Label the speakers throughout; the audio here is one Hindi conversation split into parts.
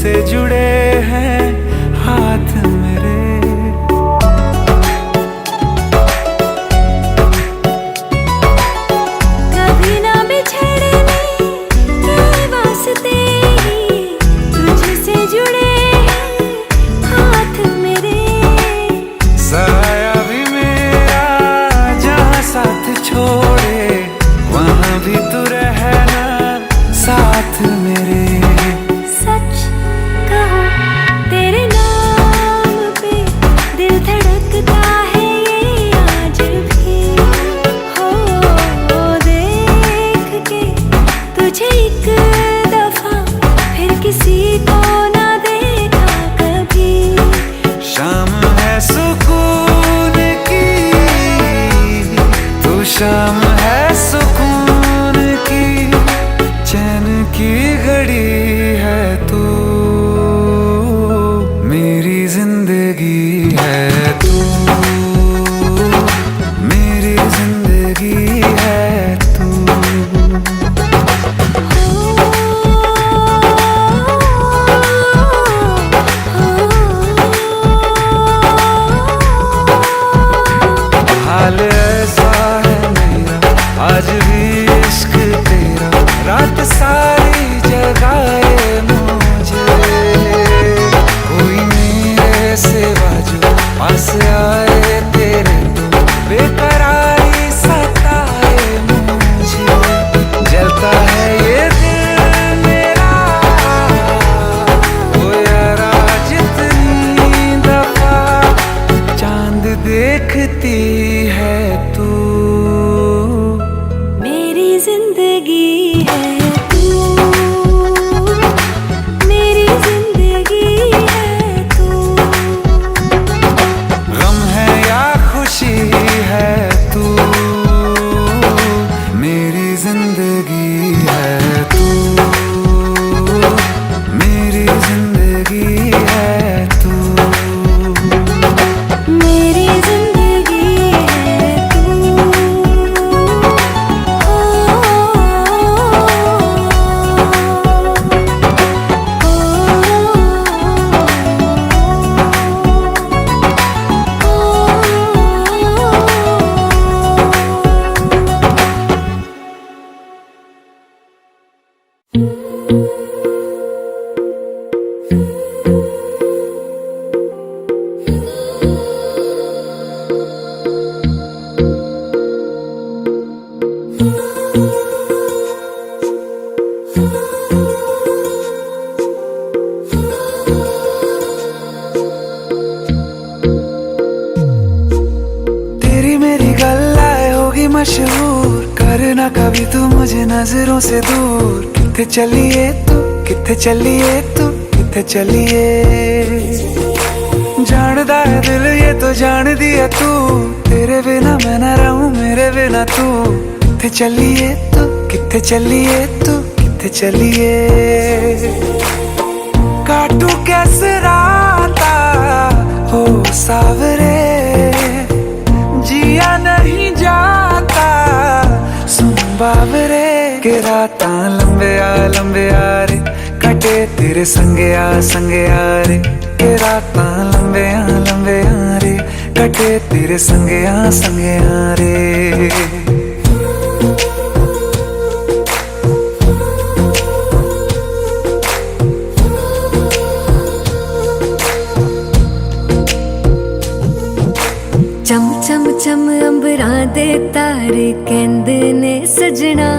Speaker 1: तुझसे जुड़े हैं हाथ मेरे।
Speaker 2: कभी ना बिछड़ने के वास्ते ही तुझसे जुड़े हैं हाथ मेरे।
Speaker 1: साया भी मेरा जहाँ साथ छोड़े वहाँ भी तू रहना साथ मेरे।
Speaker 2: सच कहो तेरे नाम पे दिल धड़कता है ये आज भी। हो देख के तुझे एक दफा फिर किसी को ना देखा कभी।
Speaker 1: शाम है सुकून की, तू शाम है सुकून की, चैन की घड़ी है तू, मेरी जिंदगी है तू, मेरी जिंदगी है तू। हाल ऐसा है मेरा आज भी इश्क तेरा, रात सारी जगाए मुझे। कोई मेरे सिवा जो पास आए तेरे तो बेकरारी सताए मुझे। जलता है ये दिल मेरा ओ यारा जितनी दफा चांद देखती है तू,
Speaker 2: मेरी जिंदगी है तू, मेरी जिंदगी है तू।
Speaker 1: गम है या खुशी है तू, मेरी जिंदगी है तू, मेरी जिंदगी है तू,
Speaker 2: मेरी जिंदगी है तू।
Speaker 1: तेरी मेरी गल्लाए होगी मशहूर, करना कभी तू मुझे नजरों से दूर। किथे चलिए तू, किथे चलिए तू, किथे चलिए। जानदा है दिल ये तो जान दिया तू, तेरे बिना मैं ना रहूं मेरे बिना तू। किथे चलिए तू, किथे चलिए तू, किथे चलिए। काटू कैसे राता हो सावरे, जिया नहीं जाता सुन बाबरे। के रातां लंबे आ रे, कटे तेरे संगे आ रे। के रातां लंबे आ रे, कटे तेरे संगे आ रे।
Speaker 2: चम चम चम अंबरां दे तारे कहंदे ने सजना,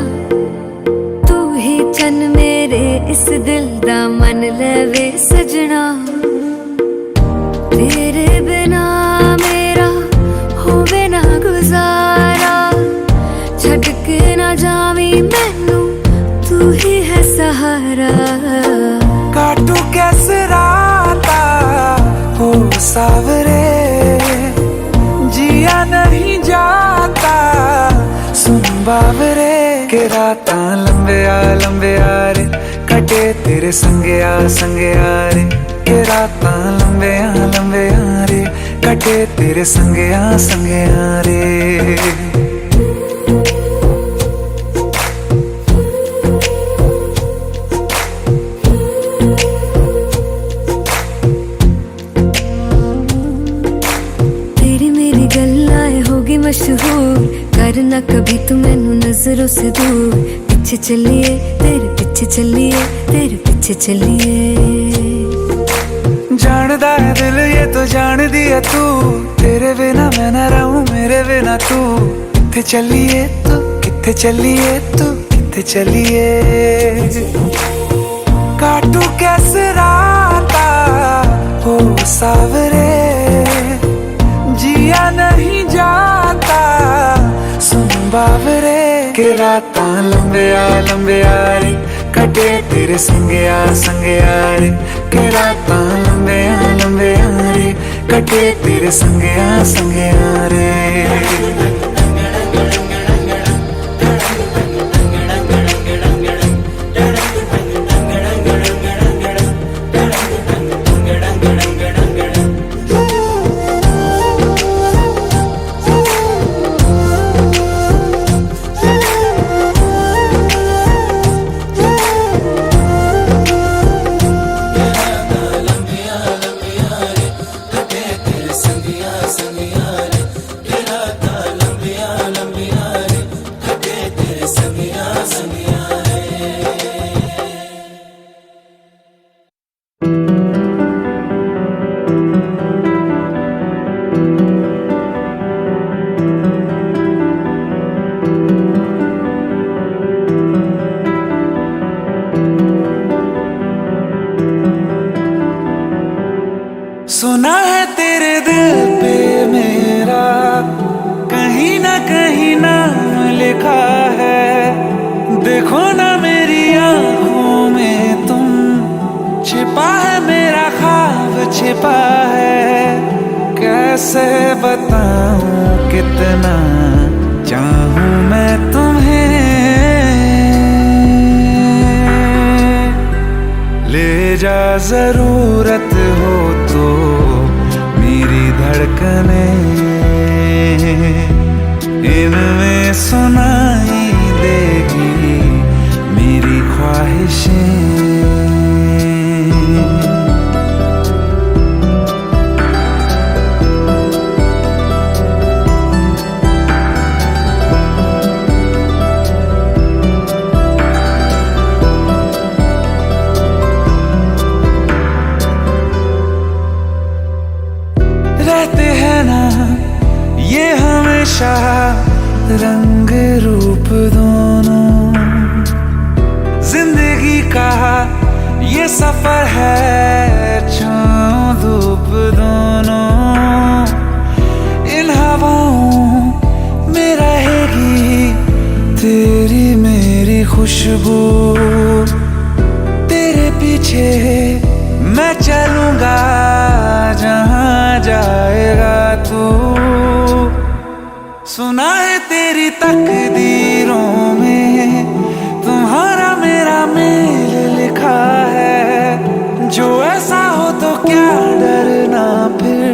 Speaker 2: तू ही चन मेरे इस दिल दा मन लवे सजना। तेरे बिना मेरा होवे ना गुजारा, छड़ के ना जावी मैनू तू ही है सहारा।
Speaker 1: काटू कैसे राता हो सावरे, जिया नहीं जाता सुन बाबरे। के रातां लंबे आ रे, कटे तेरे संगे आ रे। के रातां लंबे आ रे, कटे तेरे संगे आ रे।
Speaker 2: करना कभी तू मैनू नजरों से दूर, पीछे चलिए तेरे पीछे चलिए, तेरे पीछे चलिए।
Speaker 1: जानदा है दिल ये तो जान दिया तू, तेरे बिना मैं ना रहूं मेरे बिना तू। किथे चलिए तू, किथे चलिए तू, किथे चलिए। काटू कैसे राता हो सावरे, जिया नहीं जाता सुन बावरे। के राता लंबिया लंबिया रे, कटे तेरे संगया संगया रे। के राता लंबिया लंबिया रे, कटे तेरे संगया संगया रे। सुना है तेरे दिल पे मेरा कहीं ना कहीं नाम लिखा है। देखो ना मेरी आंखों में तुम, छिपा है मेरा ख्वाब छिपा है। कैसे बताऊं कितना चाहूं मैं तुम्हें, ले जा जरूरत हो तो मेरी धड़कने, इनमें सुनाई देगी मेरी ख्वाहिशें। रहते हैं ना ये हमेशा रंग रूप दोनों, जिंदगी का ये सफर है छाँव धूप दोनों। इन हवाओं में रहेगी तेरी मेरी खुशबू, तेरे पीछे मैं चलूंगा जहां जाएगा तू। सुना है तेरी तकदीरों में तुम्हारा मेरा मेल लिखा है। जो ऐसा हो तो क्या डरना फिर,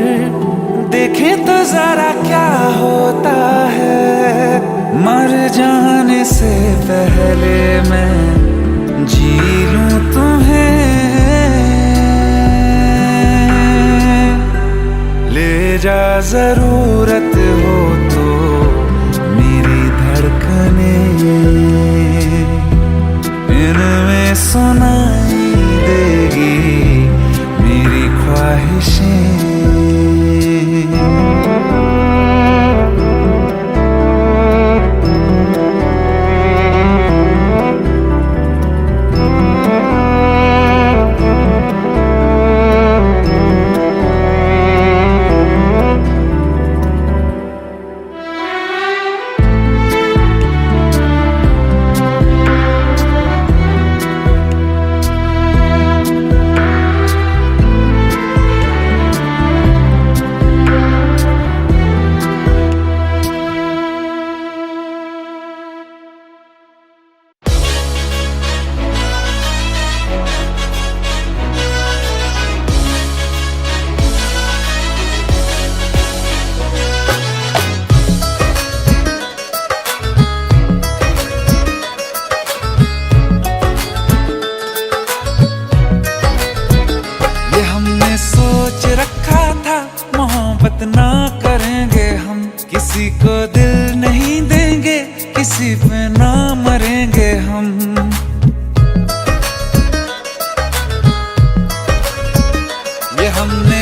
Speaker 1: देखें तो जरा क्या होता है। मर जाने से पहले मैं जी लूं तुम्हें, ले जा जरूरत हो तो मेरी धड़कने, इनमें सुनाई देगी मेरी ख्वाहिशें।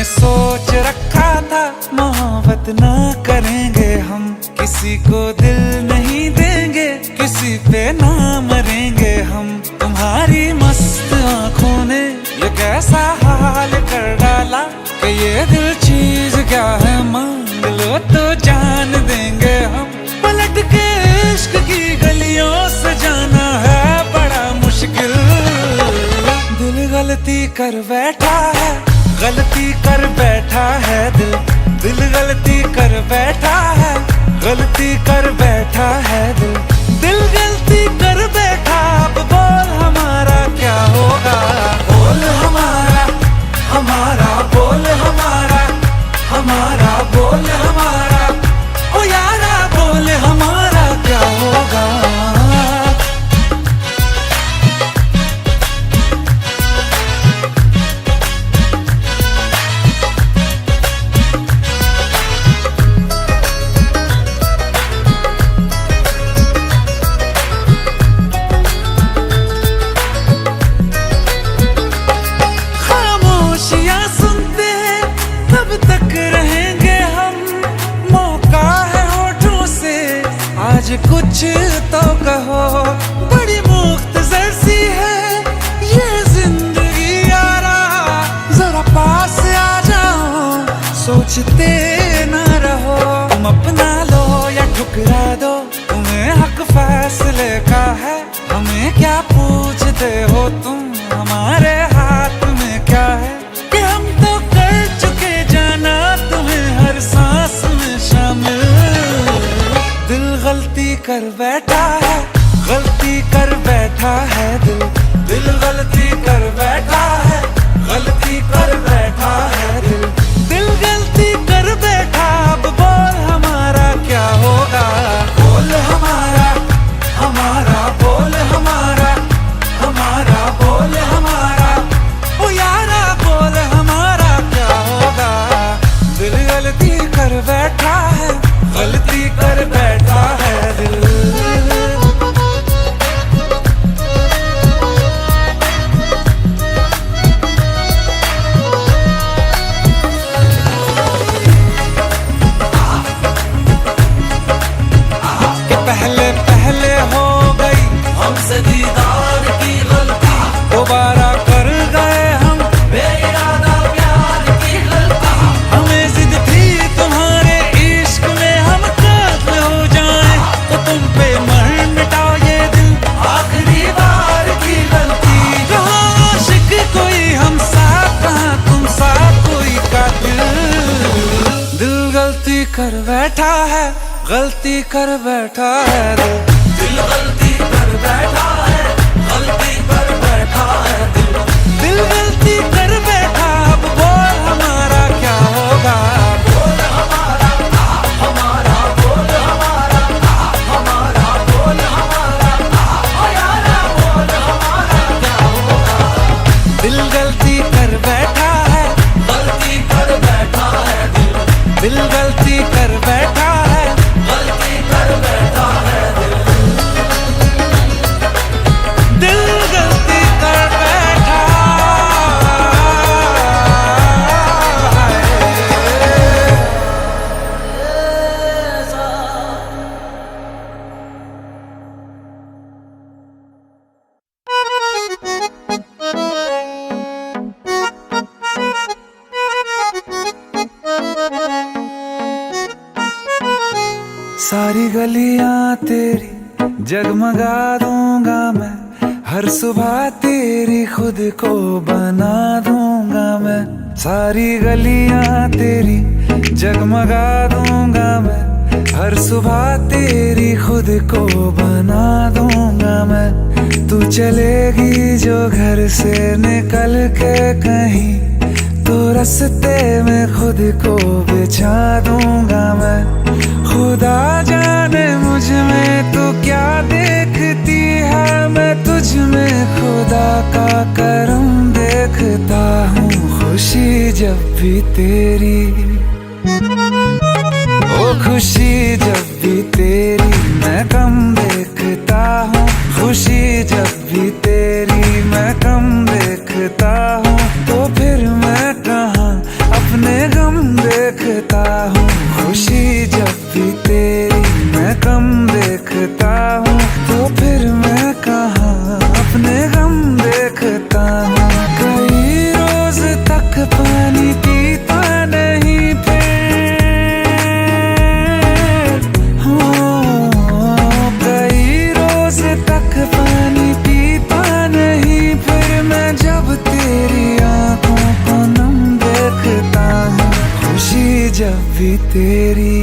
Speaker 1: ने सोच रखा था मोहब्बत ना करेंगे हम, किसी को दिल नहीं देंगे, किसी पे ना मरेंगे हम। तुम्हारी मस्त आंखों ने ये कैसा हाल कर डाला कि ये दिल चीज क्या है, मांग लो तो जान देंगे हम। पलट के इश्क की गलियों से जाना है बड़ा मुश्किल। दिल गलती कर बैठा है, गलती कर बैठा है दिल। दिल गलती कर बैठा है, गलती कर बैठा है दिल। दिल गलती कर बैठा, अब बोल हमारा क्या होगा। बोल हमारा, हमारा बोल हमारा, हमारा बोल हमारा, ओ यारा बोल हमारा क्या होगा। कुछ तो कहो, बड़ी मुख्तसर सी है ये जिंदगी यारा। जरा पास आ जाओ, सोचते ना रहो। तुम अपना लो या ठुकरा दो, तुम्हें हक फैसले का है। हमें क्या पूछते हो तुम, हमारे हाथ में क्या है। कि हम तो कर चुके जाना तुम्हें हर सांस में शामिल। दिल गलती कर बैठा है, गलती कर बैठा है दिल। दिल गलती कर बैठा है, गलती कर बैठा है दिल। दिल गलती कर बैठा, अब बोल हमारा क्या होगा। बोल हमारा, हमारा बोल हमारा, हमारा बोल हमारा, ओ यारा बोल हमारा क्या होगा। दिल गलती कर बैठा है, गलती कर बैठा है दिल। कि पहले पहले हो गई हमसे दीदार की गलती, दोबारा कर गए हम बेइरादा प्यार की गलती। हमें जिद थी तुम्हारे इश्क में हम काबिल हो जाएं, तो तुम पे मर मिटाओ ये दिल, आखिरी बार की गलती। कहाँ आशिक कोई हम साथ, कहाँ तुम साथ कोई कातिल। दिल गलती कर बैठा है, गलती कर बैठा है दिल। दिल गलती कर बैठा है, गलती कर बैठा है दिल। दिल गलती कर बैठा, अब बोल हमारा क्या होगा। बोल हमारा, हमारा बोल हमारा, हमारा बोल हमारा, ओ यारा बोल हमारा क्या होगा। दिल गलती कर बैठा है, गलती कर बैठा है दिल। दिल गलती कर बैठा है, गलती कर बैठा है दिल। दिल गलती कर बैठा सारी गलियां तेरी जगमगा दूंगा मैं, हर सुबह तेरी खुद को बना दूंगा मैं। सारी गलियां तेरी जगमगा दूंगा मैं, हर सुबह तेरी खुद को बना दूंगा मैं। तू चलेगी जो घर से निकल के कहीं, तो रास्ते में खुद को बिछा दूंगा मैं। खुदा जाने मुझ में तू क्या देखती है, मैं तुझ में खुदा का करम देखता हूँ। खुशी जब भी तेरी, ओ खुशी जब भी तेरी मैं कम देखता हूँ। खुशी जब भी तेरी मैं कम देखता हूँ, तो फिर मैं कहाँ अपने गम देखता हूँ, खुशी जब भी तेरी मैं कम देखता हूँ, तो फिर मैं कहाँ अपने गम देखता हूँ। कई रोज तक पानी पीता नहीं फिर, हो कई रोज तक पानी पीता नहीं फिर, मैं जब तेरी आंखों को नम देखता हूँ, खुशी जब भी तेरी।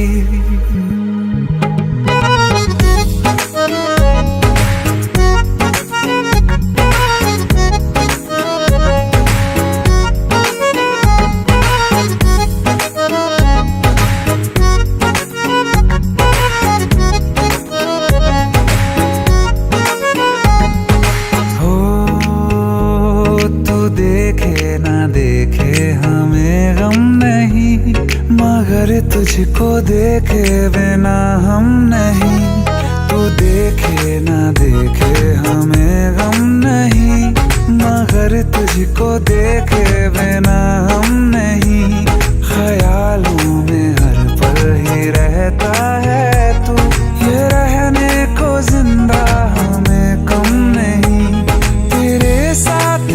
Speaker 1: देखे ना देखे हमें गम नहीं, मगर तुझको देखे बिना हम नहीं। तू देखे ना देखे हमें गम नहीं, मगर तुझको देखे बिना हम नहीं। ख्यालों में हर पल ही रहता है तू, ये रहने को जिंदा हमें कम नहीं। तेरे साथ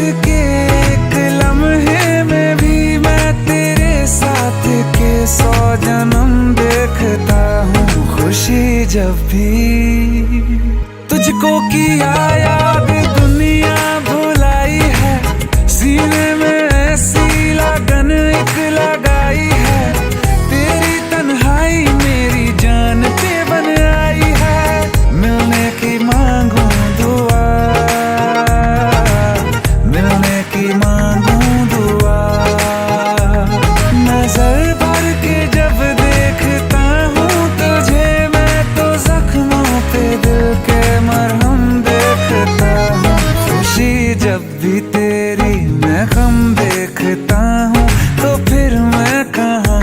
Speaker 1: के सौ जन्म देखता हूँ, खुशी जब भी तुझको किया याद दुनिया भुलाई है। सीने में ऐसी लगन एक लगाई है, तेरी तन्हाई मेरी जान पे बन आई है। मिलने की मांगू दुआ, मिलने की मांगू दुआ। नजर जब देखता हूँ तुझे मैं तो जख्मों पे दिल के मरहम देखता हूँ, खुशी जब भी तेरी मैं गम देखता हूँ, तो फिर मैं कहाँ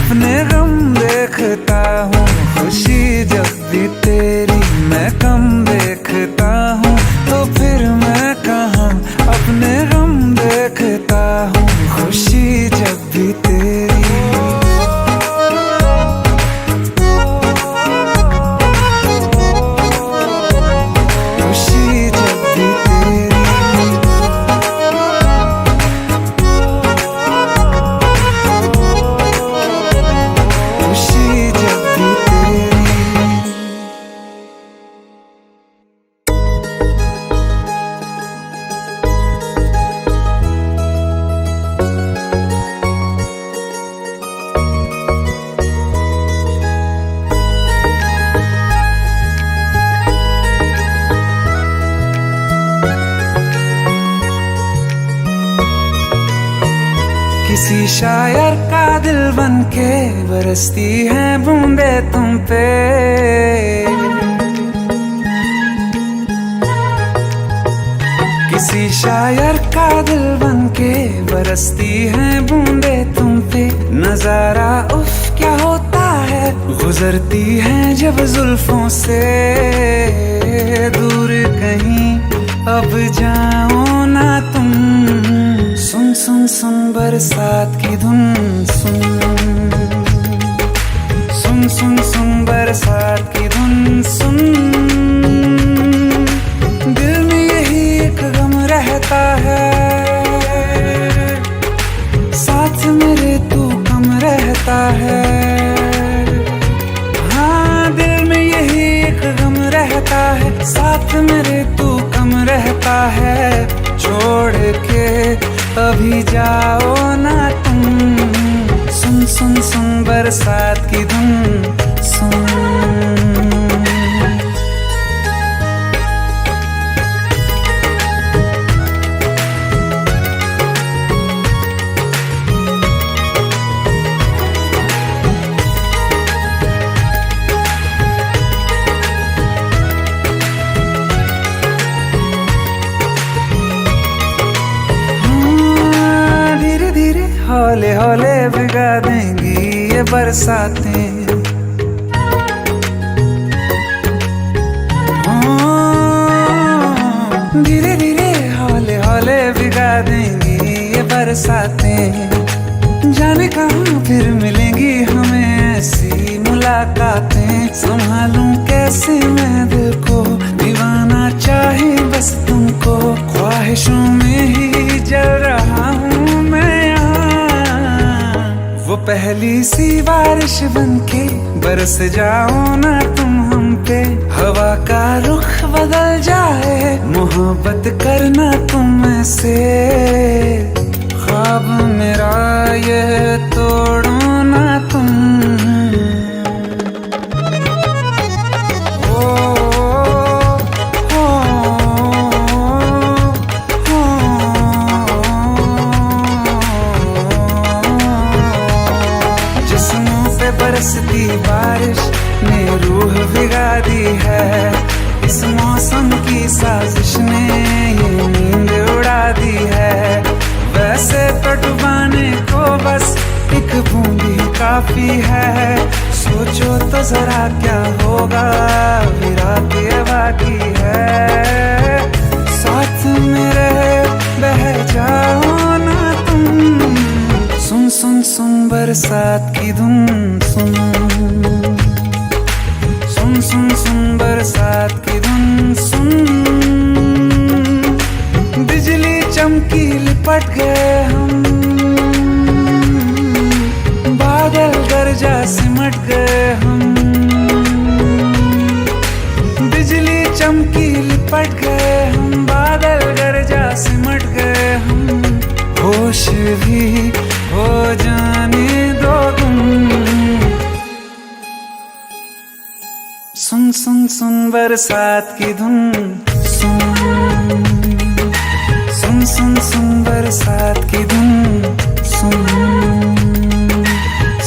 Speaker 1: अपने गम देखता हूँ। खुशी जब भी तेरी मैं कम देखता हूँ, तो फिर मैं कहाँ अपने गम देखता हूँ, खुशी जब भी तेरी। किसी शायर का दिल बनके बरसती है बूंदे तुम पे, किसी शायर का दिल बनके बरसती है बूंदे तुम पे। नजारा उफ क्या होता है, गुजरती है जब जुल्फों से दूर कहीं अब जाओ ना तुम। सुन सुन सुन बरसात की धुन सुन, सुन सुन सुन बरसात की धुन सुन। दिल में यही एक गम रहता है, साथ मेरे तू कम रहता है। हाँ दिल में यही एक गम रहता है, साथ मेरे तू कम रहता है। छोड़ के अभी जाओ ना तुम, सुन सुन सुन बरसात की धुन सुन। हौले हौले भिगा देंगी ये बरसातें, धीरे धीरे हौले हौले भिगा देंगी ये बरसातें। जाने कहाँ फिर मिलेंगी हमें ऐसी मुलाकातें। संभालूं कैसे मैं दिल को, दीवाना चाहे बस तुमको। ख्वाहिशों में ही जल रहा हूँ मैं यहाँ। वो पहली सी बारिश बनके बरस जाओ ना तुम हम पे। हवा का रुख बदल जाए, मोहब्बत करना तुम से। ख्वाब मेरा ये तोड़ो ना तुम। ओ, ओ, ओ, जिस्मों पे बरसती बारिश ने रूह भिगा दी है। इस मौसम की साजिश ने ये नींद उड़ा दी है। वैसे तो डुबाने को बस एक बूंद ही काफी है। सोचो तो जरा क्या होगा, अभी रात ये बाकी है। साथ मेरे बह जाओ ना तुम। सुन सुन सुन बरसात की धुन सुन। सुन सुन सुन बरसात की धुन सुन। बिजली चमकी लिपट गए हम, बादल गरजा सिमट गए हम। बिजली चमकी लिपट गए हम, बादल गरजा सिमट गए हम। होश भी हो जाने दो तुम। सुन सुन सुन बरसात की धुन सुन। सुन सुन सुन बरसात की धुन सुन।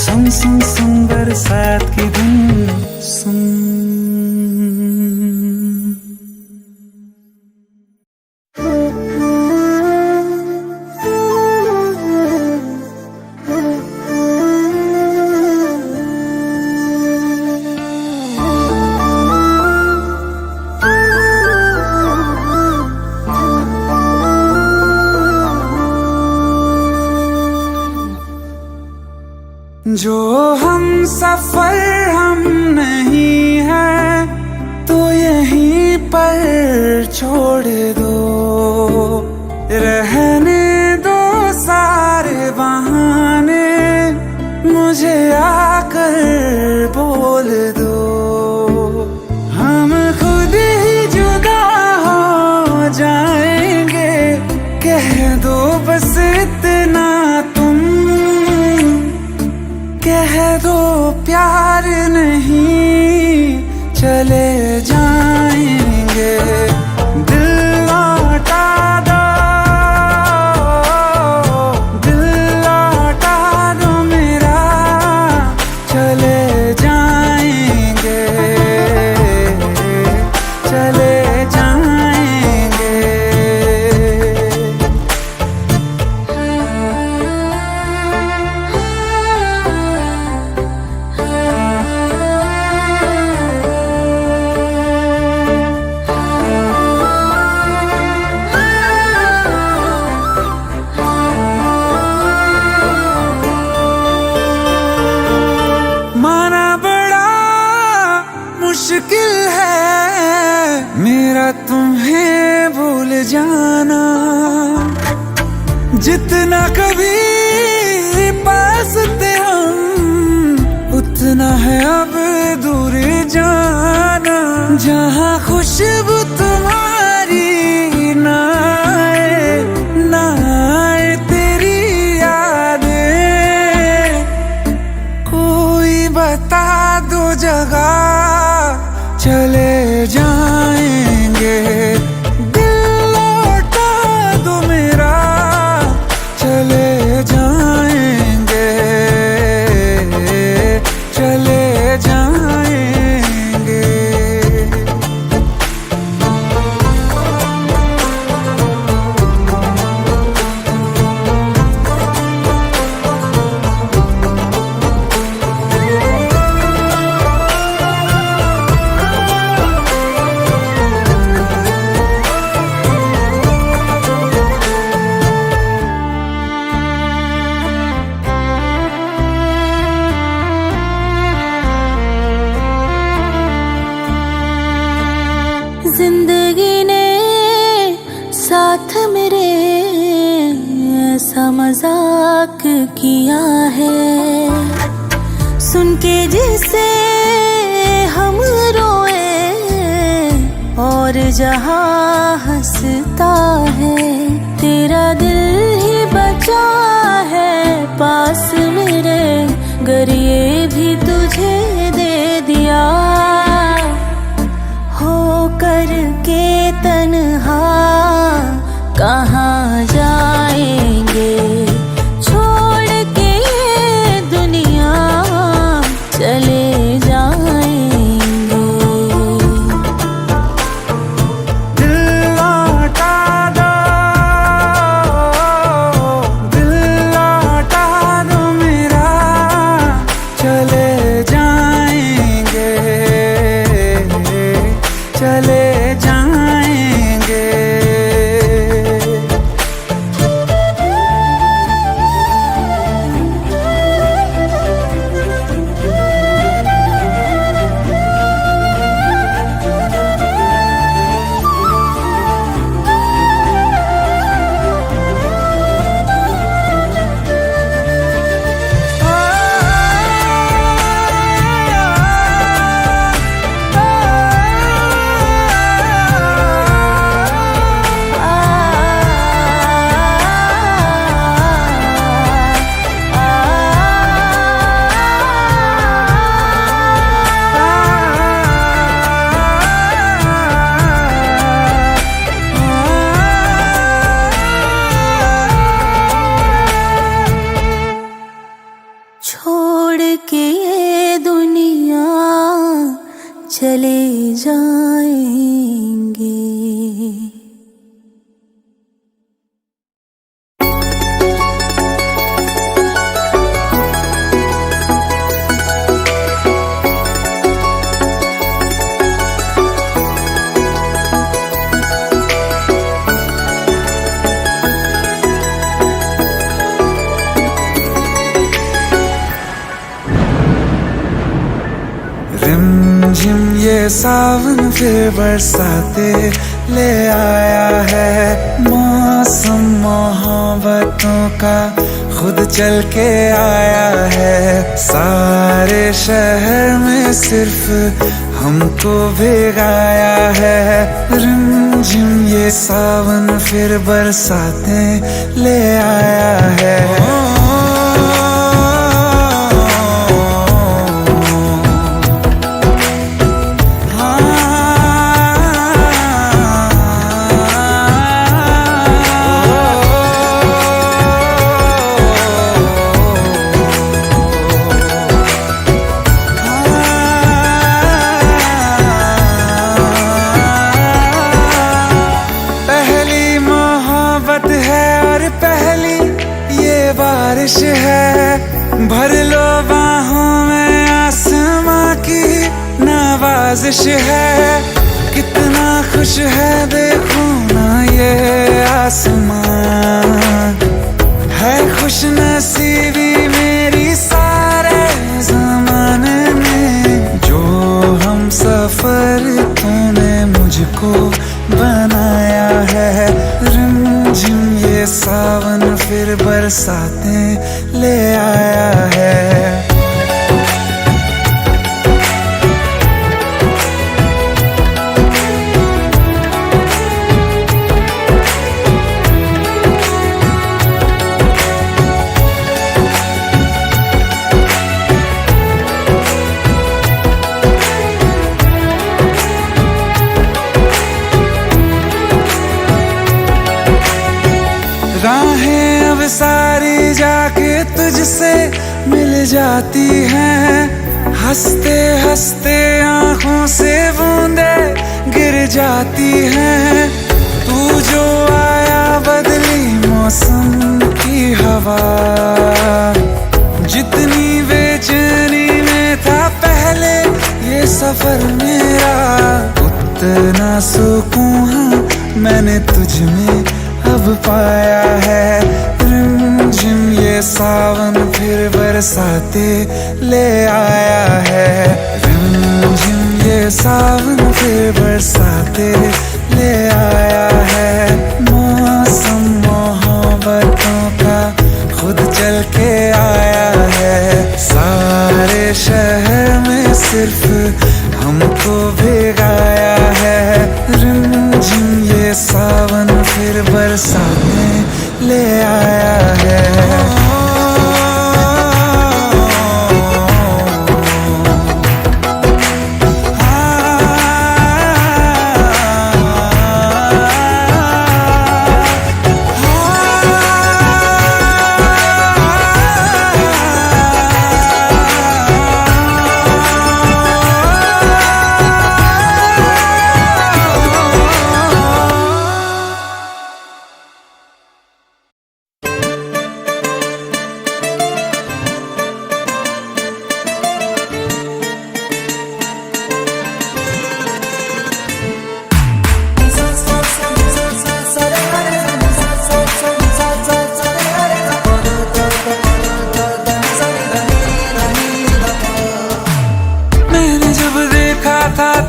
Speaker 1: सुन सुन सुन बरसात की धुन सुन। जो हम सफर हम नहीं है तो यहीं पर छोड़ दो। रहने दो सारे बहाने, मुझे आकर बोल दो। हम खुद ही जुदा हो जाएंगे, कह दो बस इतना तुम। कह दो प्यार नहीं चले जाएंगे। दिल लौटा दो, दिल लौटा दो मेरा, चले जाएंगे, चले जाएंगे। मुश्किल है मेरा तुम्हें भूल जाना। जितना कभी पास थे हम, उतना है अब दूर जाना। जहाँ खुशबू तुम्हारी ना आए, ना आए तेरी यादें। कोई बता दो जगह, चले जाएंगे। दिल लौटा दो मेरा, चले जाएंगे, चले जाएंगे।
Speaker 3: मजाक किया है, सुन के जिसे हम रोए और जहां हंसता है। तेरा दिल ही बचा है पास मेरे, गर ये भी तुझे दे दिया। हो करके तन्हा कहाँ जाएंगे, छोड़ के ये दुनिया चले जाएंगे।
Speaker 1: दिल लौटा दो, दिल लौटा दो मेरा, चले जाएंगे, चले जाएंगे।
Speaker 3: छोड़ के ये दुनिया चले जाएंगे।
Speaker 1: रिमझिम ये सावन फिर बरसाते ले आया है, मौसम मोहब्बतों का खुद चल के आया है। सारे शहर में सिर्फ हमको भिगाया है। रिमझिम ये सावन फिर बरसाते ले आया है। बारिश है, भर लो बाहों में, आसमां की नवाजिश है। कितना खुश है देखो ना ये आसमां, है खुश नसीबी मेरी सारे ज़माने में। जो हम सफर तूने मुझको बनाया है। रिमझिम ये सावन फिर बरसाते ले आया है। राहें अब सारी जाके तुझसे मिल जाती हैं, हंसते हंसते आंखों से बूंदे गिर जाती हैं। तू जो आया बदली मौसम की हवा, जितनी बेचैनी में था पहले ये सफर मेरा, उतना सुकून मैंने तुझ में अब पाया है। रिमझिम ये सावन फिर बरसाते ले आया है। रिमझिम ये सावन फिर बरसाते ले आया है। मौसम मोहब्बतों का खुद चल के आया है। सारे शहर में सिर्फ हमको भिगाया है। रिमझिम ये सावन फिर बरसात में ले आया है।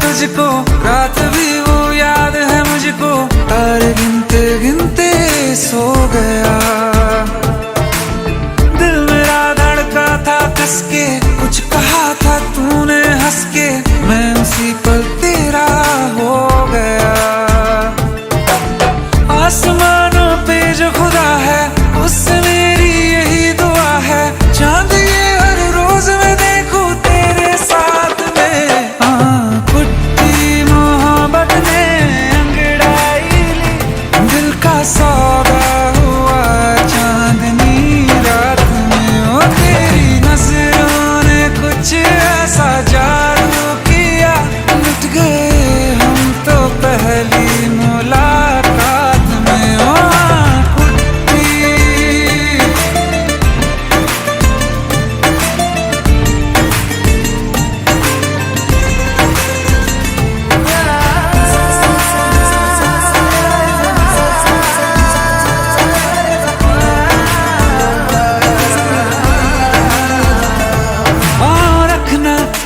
Speaker 1: तुझको रात भी वो याद है मुझको, तारे गिनते गिनते सो गया। दिल मेरा धड़का था कस के, कुछ कहा था तूने हंस के, मैं उसी पल तेरा हो गया। आसमानों पे जो खुदा है उससे मेरी यही दुआ है, चांद ये हर रोज मैं देखूं तेरे साथ में। सौदा हुआ चांदनी रात में, ओ तेरी नजरों ने कुछ ऐसा जादू किया, लुट गए हम तो पहली मुलाकात में। ओ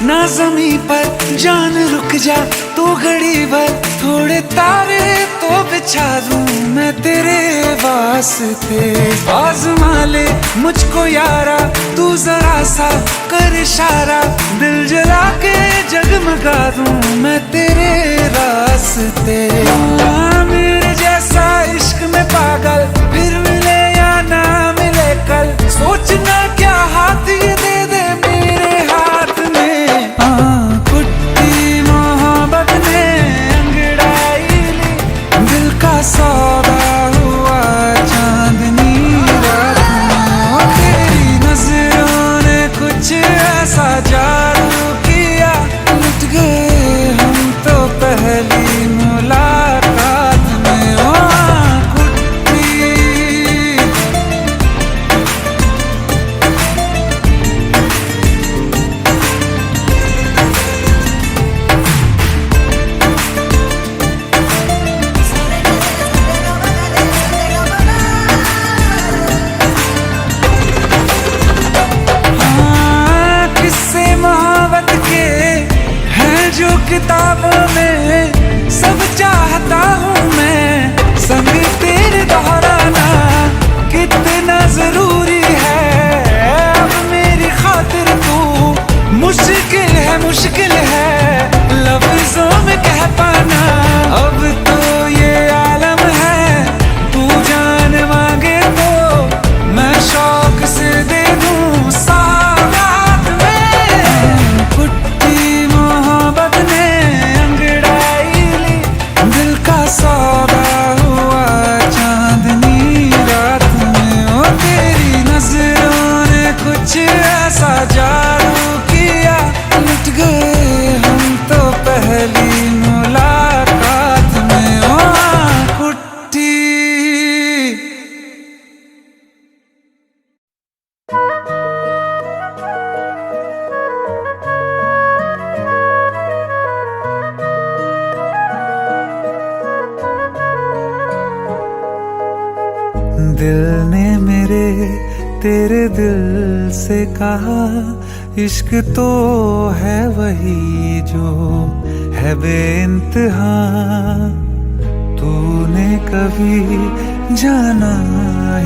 Speaker 1: ना ज़मीं पर जान रुक जा तू घड़ी भर, थोड़े तारे तो बिछा दूं मैं तेरे वास्ते। आज़मा ले मुझको यारा तू जरा सा कर इशारा, दिल जला के जगमगा दूं मैं तेरे रास्ते। मेरे जैसा इश्क में पागल फिर मिले या ना मिले कल, सोचना क्या हाथ ये दे दे मेरे हाथ में। कुट्टी मोहब्बत ने अंगड़ाई ली, दिल का सौदा हुआ चांदनी रात में, ओ तेरी नजरों ने कुछ ऐसा जादू किया, लुट गए हम तो पहली मुलाकात में। ओ किताबों में सब चाहता हूँ मैं, संग तेरे दोहराना कितना जरूरी है। अब मेरी खातिर तू मुश्किल है लफ्जों में कह पाना। अब तो ये आलम है तू जान मांगे तो मैं शौक से दे दूँ सौगात में। कुट्टी मोहब्बत ने अंगड़ाई ली, दिल का सौदा हुआ चांदनी रात में, ओ तेरी नजरों ने कुछ ऐसा जादू किया, लुट गए हम तो पहली मुलाकात में। ओ कुट्टी दिल ने मेरे तेरे दिल से कहा, इश्क तो है वही जो है बेइंतहा। तूने कभी जाना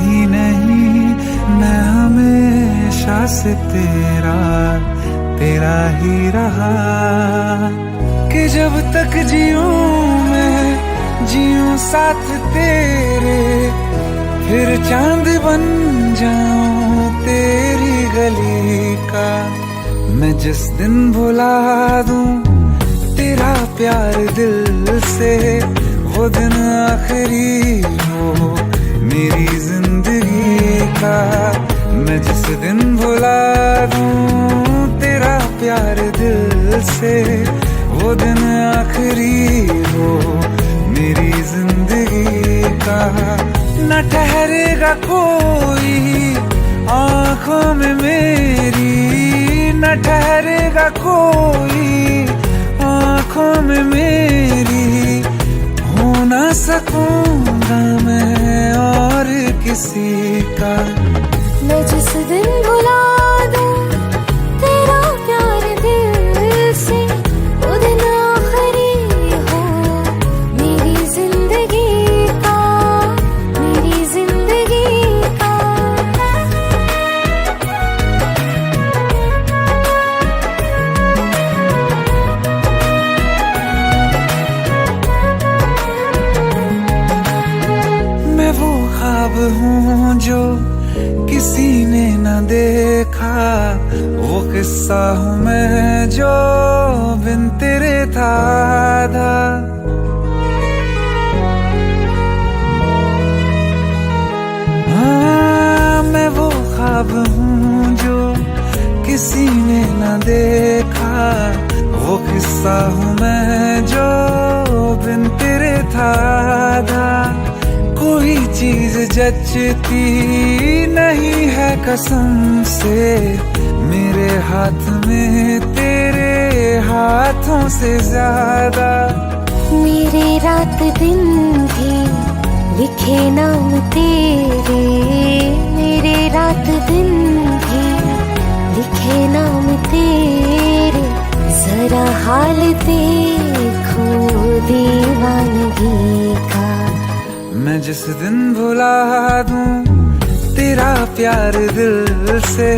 Speaker 1: ही नहीं मैं हमेशा से तेरा तेरा ही रहा, कि जब तक जीऊं मैं जीऊं साथ तेरे, फिर चांद बन जाऊं तेरी गली का। मैं जिस दिन भुला दूं तेरा प्यार दिल से, वो दिन आखिरी हो मेरी जिंदगी का। मैं जिस दिन भुला दूं तेरा प्यार दिल से, वो दिन आखिरी हो मेरी जिंदगी का। न ठहरेगा कोई आंखों में मेरी, न ठहरेगा कोई आंखों में मेरी, हो ना सकूंगा मैं और किसी का।
Speaker 2: मैं जिस दिन भुला दूं तेरा प्यार दिल से, वो दिन आखिरी हो मेरी जिंदगी का, मेरी जिंदगी का।
Speaker 1: मैं वो ख्वाब हूँ जो किसी ने न देखा, वो किस्सा हूँ मैं जो बिन तेरे था आधा। हाँ, मैं वो ख्वाब हूँ जो किसी ने न देखा, वो किस्सा हूँ मैं जो बिन तेरे था आधा। कोई चीज जचती नहीं है कसम से, मेरे हाथ में तेरे हाथों से ज्यादा।
Speaker 2: मेरे रात दिन भी लिखे नाम तेरे, मेरे रात दिन भी लिखे नाम तेरे। जरा हाल देखो दीवानगी का।
Speaker 1: मैं जिस दिन भुला दूं तेरा प्यार दिल से,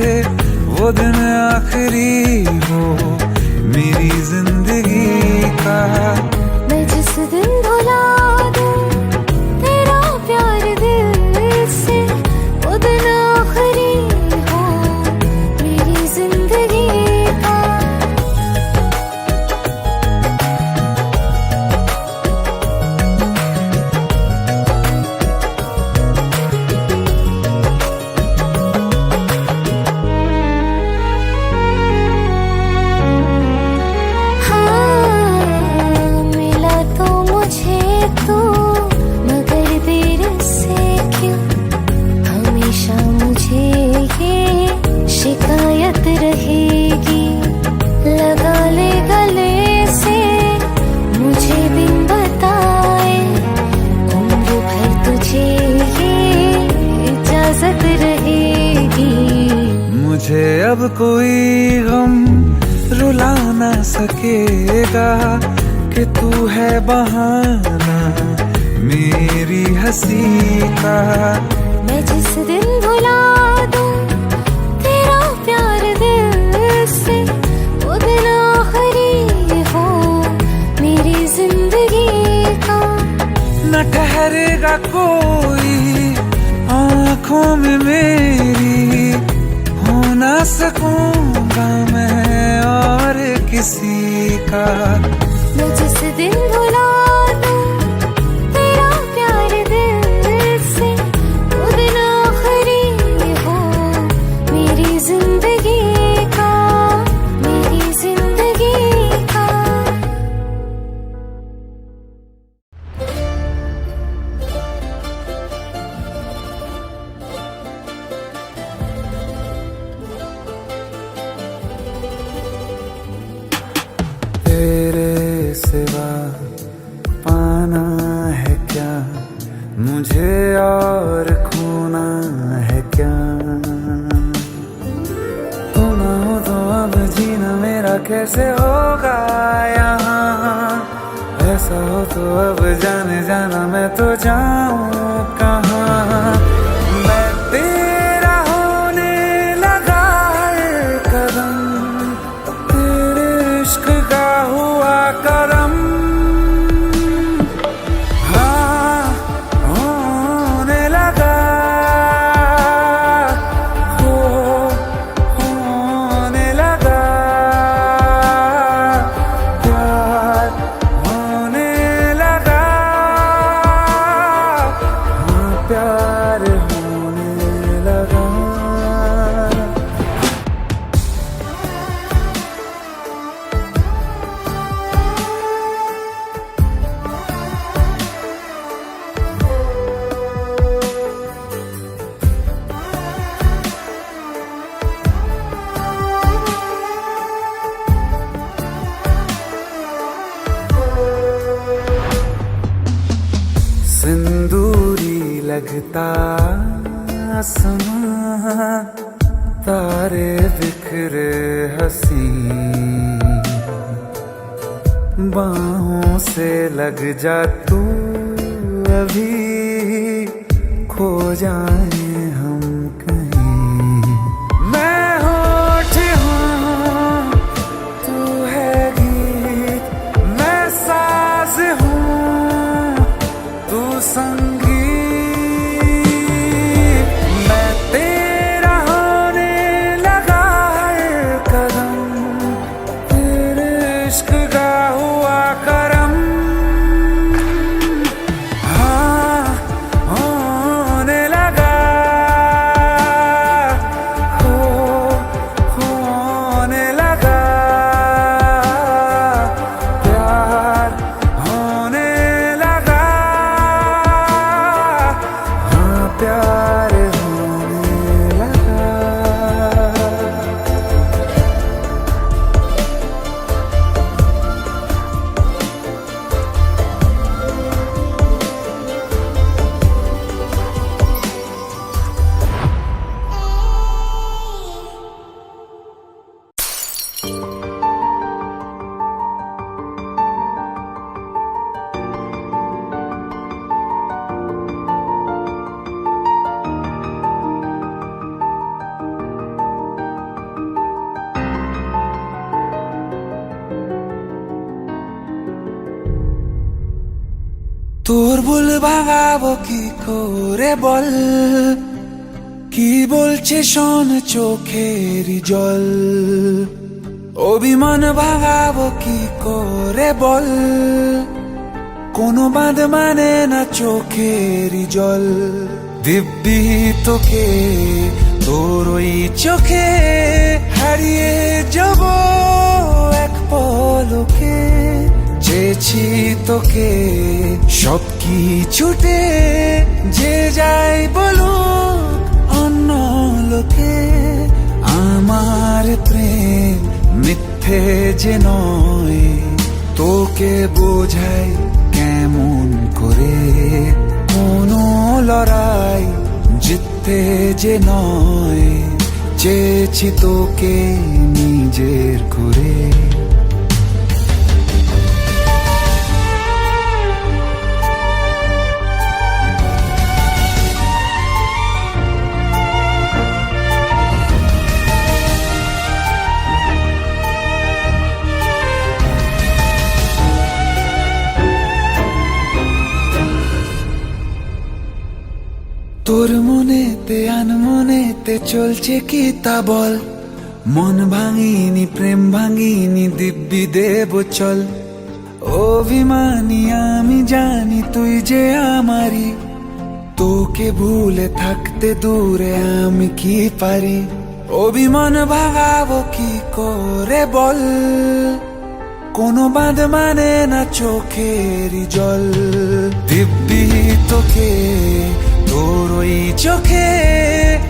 Speaker 1: वो दिन आखिरी हो मेरी जिंदगी का।
Speaker 2: मैं जिस दिन भुला दूं तेरा प्यार दिल से, वो दिन आखिरी हो मेरी जिंदगी का। रहेगी लगा ले गले से मुझे बिन बताए, उम्र भर तुझे ये इजाजत रहेगी।
Speaker 1: मुझे अब कोई गम रुला ना सकेगा, कि तू है बहाना मेरी हंसी का।
Speaker 2: मैं जिस दिन भुला दूं तेरा प्यार दिल से, वो दिन आखिरी हो मेरी जिंदगी का।
Speaker 1: न ठहरेगा कोई आंखों में मेरी, हो ना सकूंगा मैं और किसी का।
Speaker 2: मैं जिस दिन भुला दूं तेरा प्यार दिल से, वो दिन आखिरी हो मेरी जिंदगी का, मेरी जिंदगी का।
Speaker 1: तेरे सिवा पाना है क्या मुझे, और खोना है क्या। तुम ना हो तो अब जीना मेरा कैसे होगा यहाँ। ऐसा हो तो अब जाने जाना मैं तो जाऊँ कहाँ। मैं तेरा हो सोता आसमां, तारे बिखरे हंसी, बाहों से लग जा तू अभी, खो जाए हम कहीं। मैं होठ हूँ, तू है गीत, मैं साज हूँ, तू संगीत। मैं तेरा होने लगा हर कदम, तेरे इश्क का हुआ करम। हाँ होने लगा, होने लगा, प्यार होने लगा। हाँ प्यार होने लगा। তোর ভুল ভাঙাবো কি করে বল, কি বলছে শোন চোখেরই জল। অভিমান ভাঙাবো কি করে বল, কোনো বাঁধ মানে না চোখেরই জল। দিব্যি তোকে তোর ওই চোখে, হারিয়ে যাব এক পলকে। চেয়েছি তোকে সব কিছুতে, যে যাই বলুক অন্য লোকে। আমার প্রেম মিথ্যে যে নয়, তোকে বোঝাই কেমন করে। কোনো লড়াই জিততে যে নয়, চেয়েছি তোকে নিজের করে। তোর মনেতে আনমনেতে চলছে কি তা বল। মন ভাঙিনি প্রেম ভাঙিনি দিব্যি দেব চল। অভিমানী আমি জানি তুই যে আমারই, তোকে ভুলে থাকতে দূরে আমি কি পারি। অভিমান ভাঙাবো কি করে বল, কোনো বাঁধ মানে না চোখেরই জল। দিব্যি তোকে তোর ওই চোখে,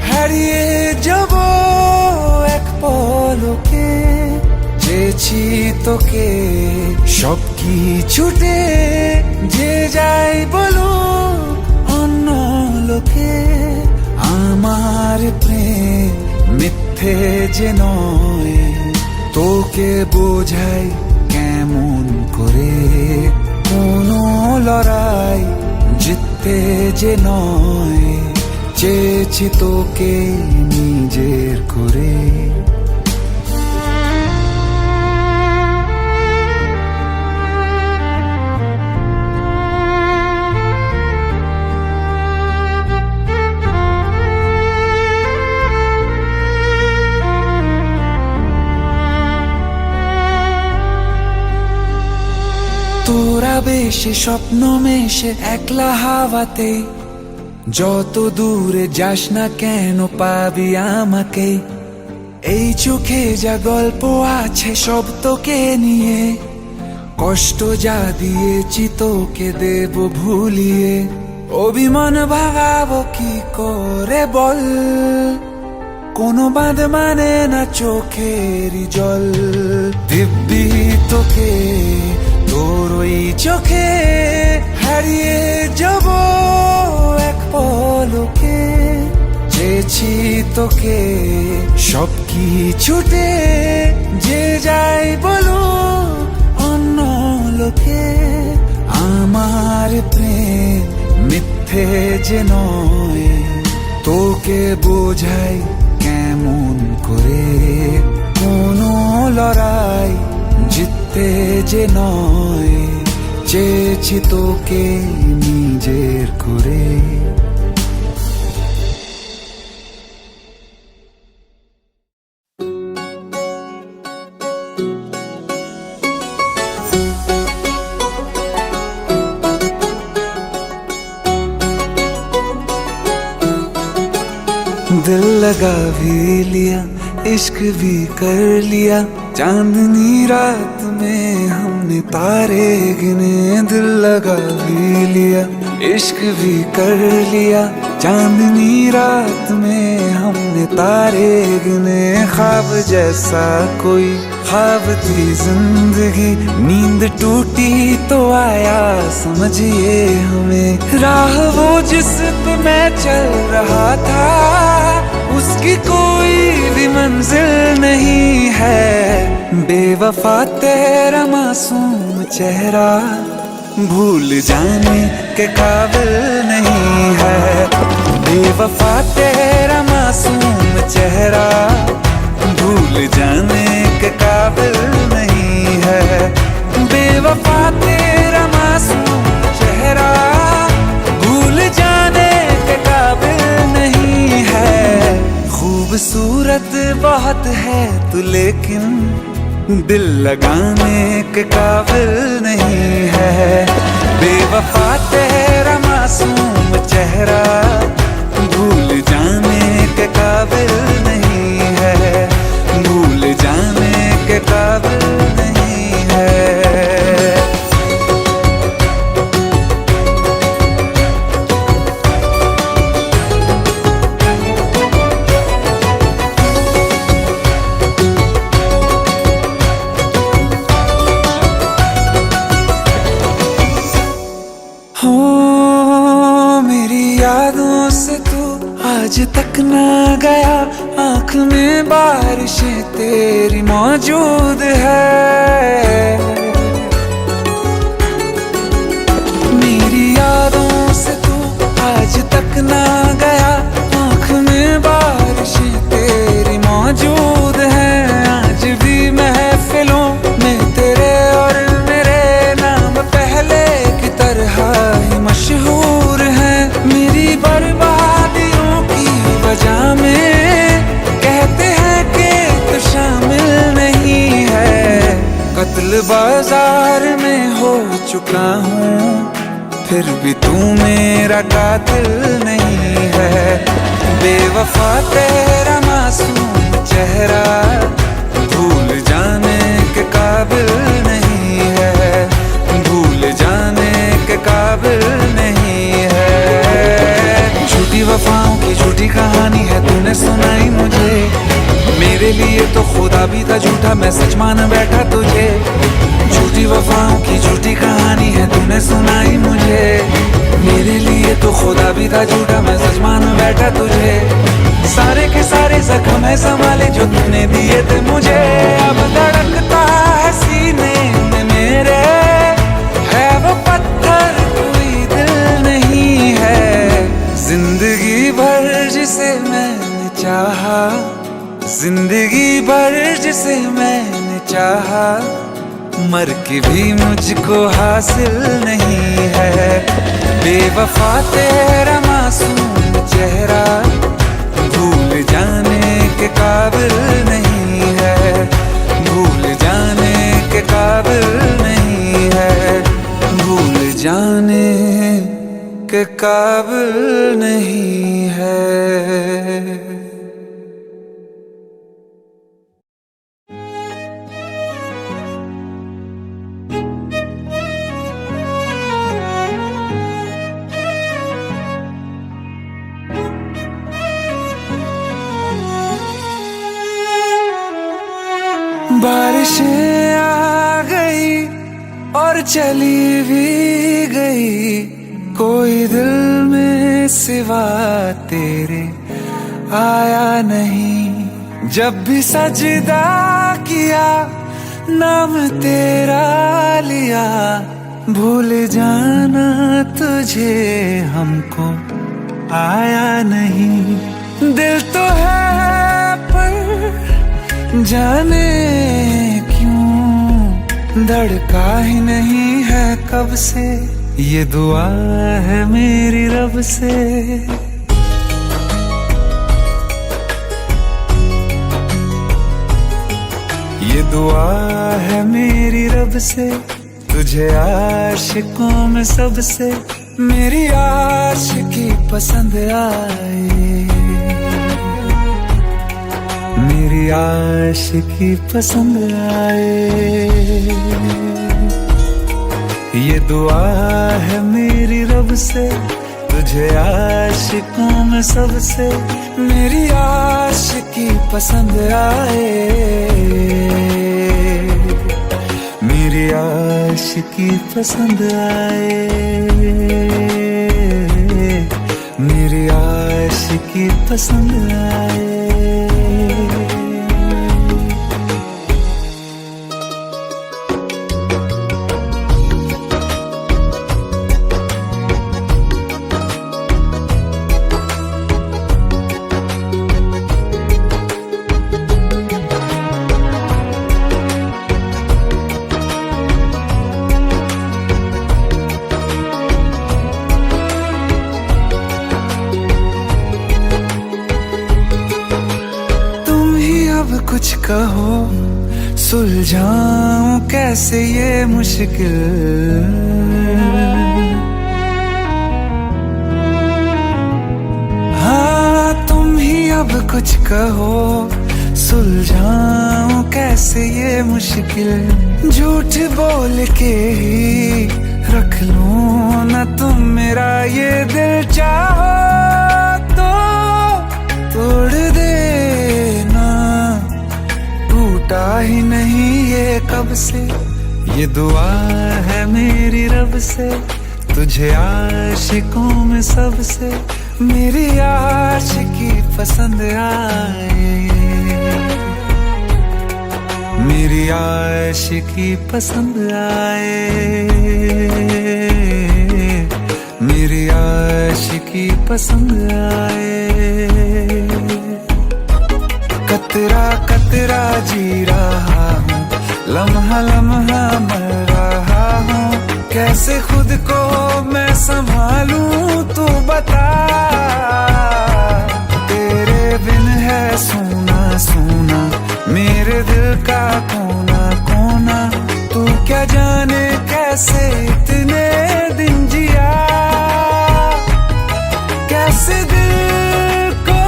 Speaker 1: হারিয়ে যাব এক পলকে। চেয়েছি তোকে সব কিছুতে, যে যাই বলুক অন্য লোকে। আমার প্রেম মিথ্যে যে নয়, তোকে বোঝাই কেমন করে। কোনো লড়াই জিততে যে নয়, চেয়েছি তোকে নিজের করে। তোরা বেশি স্বপ্ন মেশে একলা হাওয়াতে, যত দূরে যাস না কেন পাবি আমাকে। এই চোখে যা গল্প আছে সব তোকে নিয়ে, কষ্ট যা দিয়েছি তোকে দেব ভুলিয়ে। অভিমান ভাঙাবো কি করে বল, কোনো বাঁধ মানে না চোখেরই জল। দিব্যি তোকে তোর ওই চোখে, হারিয়ে যাব এক পলকে চেয়েছি তোকে সব কিছুতে যে যাই বলো অন্য লোকে আমার প্রেম মিথ্যে যে নয় তোকে বোঝাই কেমন করে কোনো লড়াই জিততে যে নয় চেয়েছি তোকে নিজের করে दिल लगा भी लिया इश्क भी कर लिया चांदनी रात में हमने तारे गिने दिल लगा भी लिया इश्क भी कर लिया चांदनी रात में हमने तारे गिने ख्वाब जैसा कोई ख्वाब थी जिंदगी नींद टूटी तो आया समझिए हमें राह वो जिस पे मैं चल रहा था उसकी कोई भी मंजिल नहीं है बेवफा तेरा मासूम चेहरा भूल जाने के काबिल नहीं है बेवफा तेरा मासूम चेहरा भूल जाने के काबिल नहीं है बेवफा तेरा मासूम चेहरा भूल जाने के काबिल नहीं है खूबसूरत बहुत है तू लेकिन दिल लगाने के काबिल नहीं है बेवफा तेरा मासूम चेहरा भूल जाने के काबिल नहीं है भूल जाने के काबिल नहीं है हो मेरी यादों से तू आज तक ना गया आँख में बारिशें तेरी मौजूद है मेरी यादों से तू आज तक ना गया आँख में बारिशें तेरी मौजूद है आज भी महफिलों में तेरे और मेरे नाम पहले की तरह ही मशहूर है मेरी बर्बादियों की वजह में कहते हैं कि तू शामिल नहीं है कत्ल बाजार में हो चुका हूँ फिर भी तू मेरा कातिल नहीं है बेवफा तेरा मासूम चेहरा भूल जाने के काबिल नहीं है भूल जाने के काबिल नहीं है झूठी वफाओं की झूठी कहानी है तूने सुनाई मुझे मेरे लिए तो खुदा भी था झूठा मैं सच मान बैठा तुझे झूठी वफाओं की झूठी कहानी है तूने सुनाई मुझे मेरे लिए तो खुदा भी था झूठा मैं सच मान बैठा तुझे सारे के सारे जख्म है संभाले जो तूने दिए थे मुझे अब धड़कता है सीने में मेरे है वो पत्थर कोई दिल नहीं है जिंदगी भर जिसे मैंने चाहा जिंदगी भर जिसे मैंने चाहा मर के भी मुझको हासिल नहीं है बेवफा तेरा मासूम चेहरा भूल जाने के काबिल नहीं है भूल जाने के काबिल नहीं है भूल जाने के काबिल नहीं है बारिशें आ गई और चली भी गई कोई दिल में सिवा तेरे आया नहीं। जब भी सजदा किया नाम तेरा लिया, भूल जाना तुझे हमको आया नहीं। दिल तो है पर जाने क्यों धड़का ही नहीं है कब से, ये दुआ है मेरी रब से। ये दुआ है मेरी रब से, तुझे आशिकों में सबसे मेरी आशिकी पसंद आए, मेरी आशिकी पसंद आए। ये दुआ है मेरी रब से, तुझे आशिकों में सबसे मेरी आशिकी पसंद आए, मेरी आशिकी पसंद आए, मेरी आशिकी पसंद आए। कुछ कहो सुलझाऊं कैसे ये मुश्किल, हाँ तुम ही अब कुछ कहो सुलझाऊं कैसे ये मुश्किल। झूठ बोल के ही रख लूं ना तुम मेरा ये दिल, चाहो तो तोड़ देना, टूटा ही नहीं ये कब से। ये दुआ है मेरी रब से, तुझे आशिकों में सबसे मेरी आशिकी पसंद आए, मेरी आशिकी पसंद आए, मेरी आशिकी पसंद आए। कतरा कतरा जी रहा हूँ, लम्हा लम्हा मर रहा हूँ, कैसे खुद को मैं संभालूं तू बता। तेरे बिन है सूना सूना मेरे दिल का कोना कोना, तू क्या जाने कैसे इतने दिन जिया, कैसे दिल को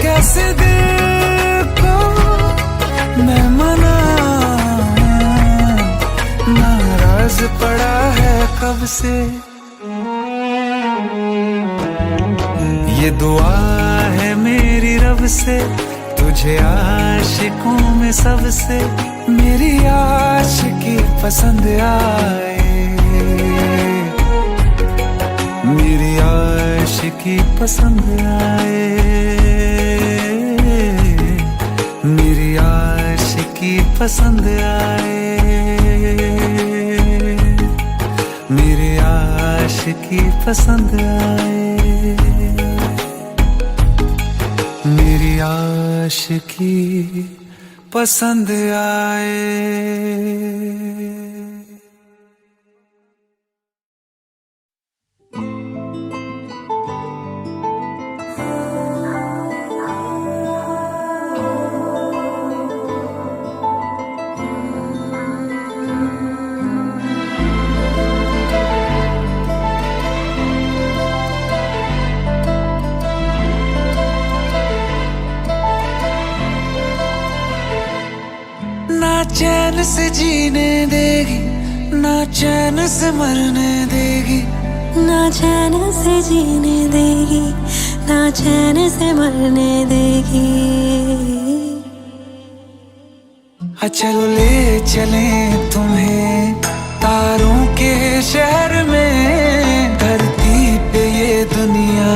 Speaker 1: कैसे दिल को मैं मनाऊं, नाराज पड़ा है कब से। ये दुआ है मेरी रब से, तुझे आशिकों में सबसे मेरी आशिकी पसंद आए, मेरी आशिकी पसंद आए, मेरी आशिकी पसंद आए, मेरी आशिकी पसंद आए, मेरी आशिकी पसंद आए। ना चैन से जीने देगी, ना चैन से मरने देगी,
Speaker 3: ना चैन से जीने देगी, ना चैन से मरने देगी।
Speaker 1: चलो ले चले तुम्हें तारों के शहर में, धरती पे ये दुनिया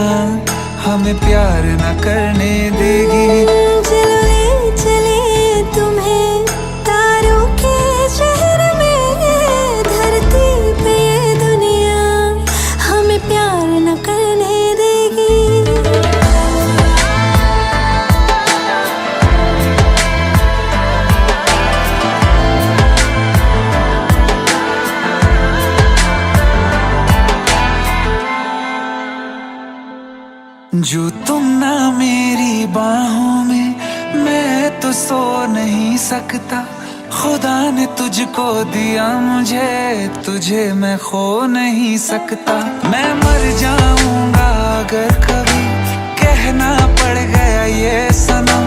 Speaker 1: हमें प्यार न करने देगी।
Speaker 3: चलो ले चले तुम्हें तारों के शहर में, धरती पे ये दुनिया हमें प्यार न करने देगी।
Speaker 1: जो तुम ना मेरी बाहों में, मैं तो सो नहीं सकता। खुदा ने तुझको दिया मुझे, तुझे मैं खो नहीं सकता। मैं मर जाऊंगा अगर कभी कहना पड़ गया ये सनम,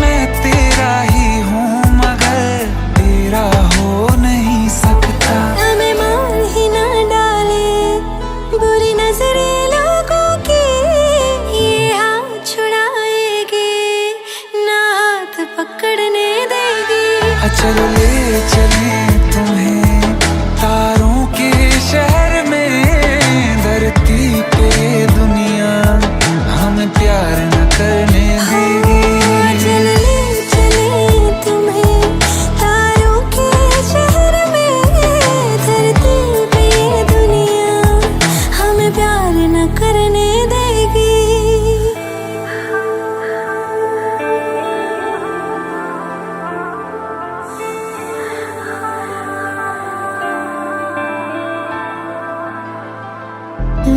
Speaker 1: मैं तेरा ही हूँ मगर तेरा हो नहीं सकता।
Speaker 3: हमें मार ही ना डाले बुरी नजरे लोगों की, ये हाथ छुड़ाएगी ना हाथ पकड़ने देगी।
Speaker 1: चलो ले चले तुम्हें तारों के शहर में, धरती पे दुनिया हमें प्यार न करने देगी।
Speaker 3: चलो ले चले तुम्हें तारों के शहर में, धरती पे ये दुनिया हमें प्यार न करने देगी।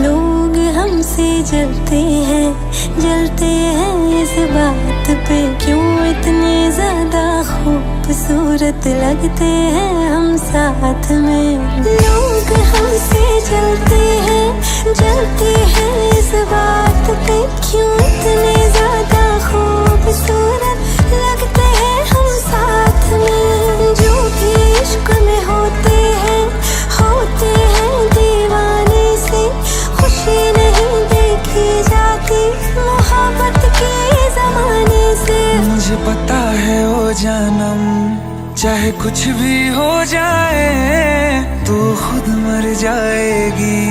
Speaker 3: लोग हमसे जलते हैं इस बात पे, क्यों इतने ज्यादा खूबसूरत लगते हैं हम साथ में। लोग हमसे जलते हैं इस बात पे, क्यों इतने ज्यादा खूबसूरत लगते हैं हम साथ में। जो भी इश्क में होते हैं दीवाने से, खुशी नहीं देखी जाती मोहब्बत के जमाने से।
Speaker 1: मुझे पता है ओ जानम, चाहे कुछ भी हो जाए तू खुद मर जाएगी,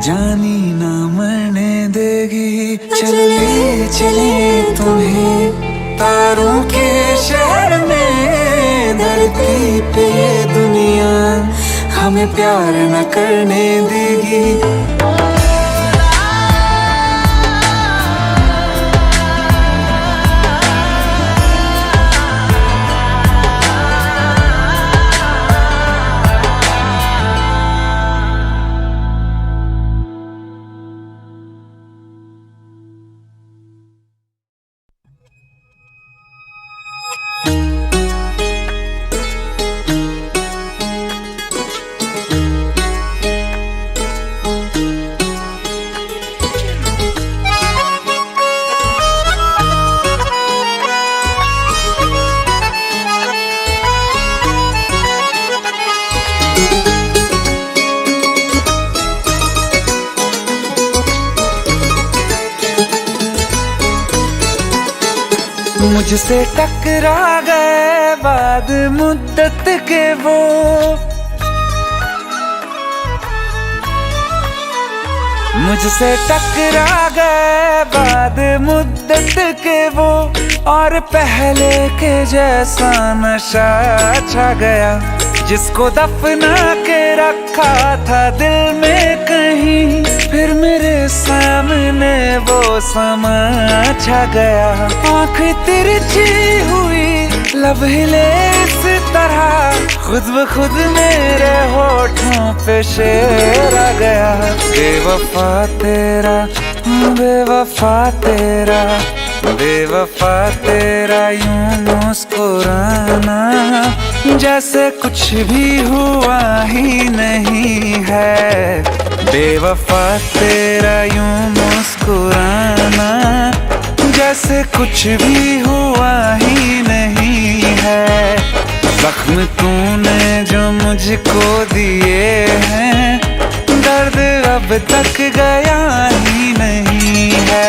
Speaker 1: जानी ना मरने देगी। चले चले तुम्हें तारों के शहर में, धरती पे ये दुनिया हमें प्यार न करने देगी। मुझसे टकरा गए बाद मुद्दत के वो, मुझसे टकरा गए बाद मुद्दत के वो, और पहले के जैसा नशा छा गया। जिसको दफना के रखा था दिल में कहीं, फिर मेरे सामने वो समा छा गया। आँख तिरछी हुई, लब हिले इस तरह, खुद ब खुद मेरे होठों पे शेर आ गया। बेवफा तेरा, बेवफा तेरा, बेवफा तेरा यूं मुस्कुराना, जैसे कुछ भी हुआ ही नहीं है। बेवफा तेरा यूं मुस्कुराना, जैसे कुछ भी हुआ ही नहीं है। जख्म तूने जो मुझको दिए हैं, दर्द अब तक गया ही नहीं है।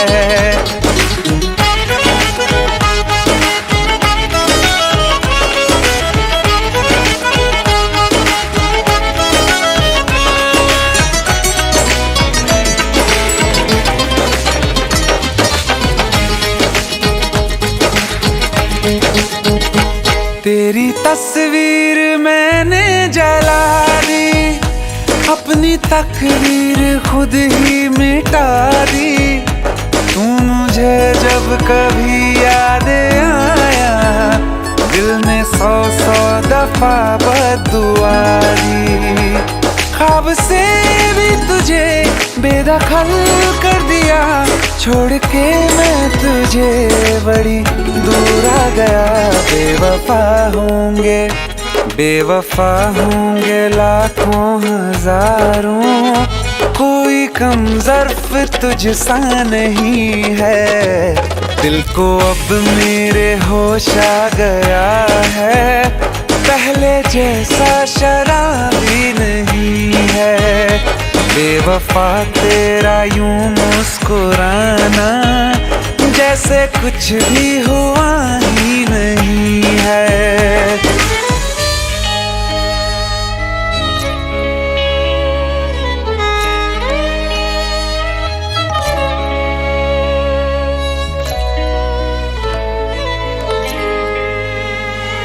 Speaker 1: तेरी तस्वीर मैंने जला दी, अपनी तकदीर खुद ही मिटा दी। तू मुझे जब कभी याद आया, दिल ने 100 दफा बद्दुआ दी। ख्वाब से भी तुझे बेदखल कर दिया, छोड़ के मैं तुझे बड़ी दूर आ गया। बेवफा होंगे लाखों हजारों, कोई कम ज़र्फ तुझसा नहीं है। दिल को अब मेरे होश आ गया है, पहले जैसा शराबी नहीं है। बेवफा तेरा यूं मुस्कुराना, जैसे कुछ भी हुआ ही नहीं है।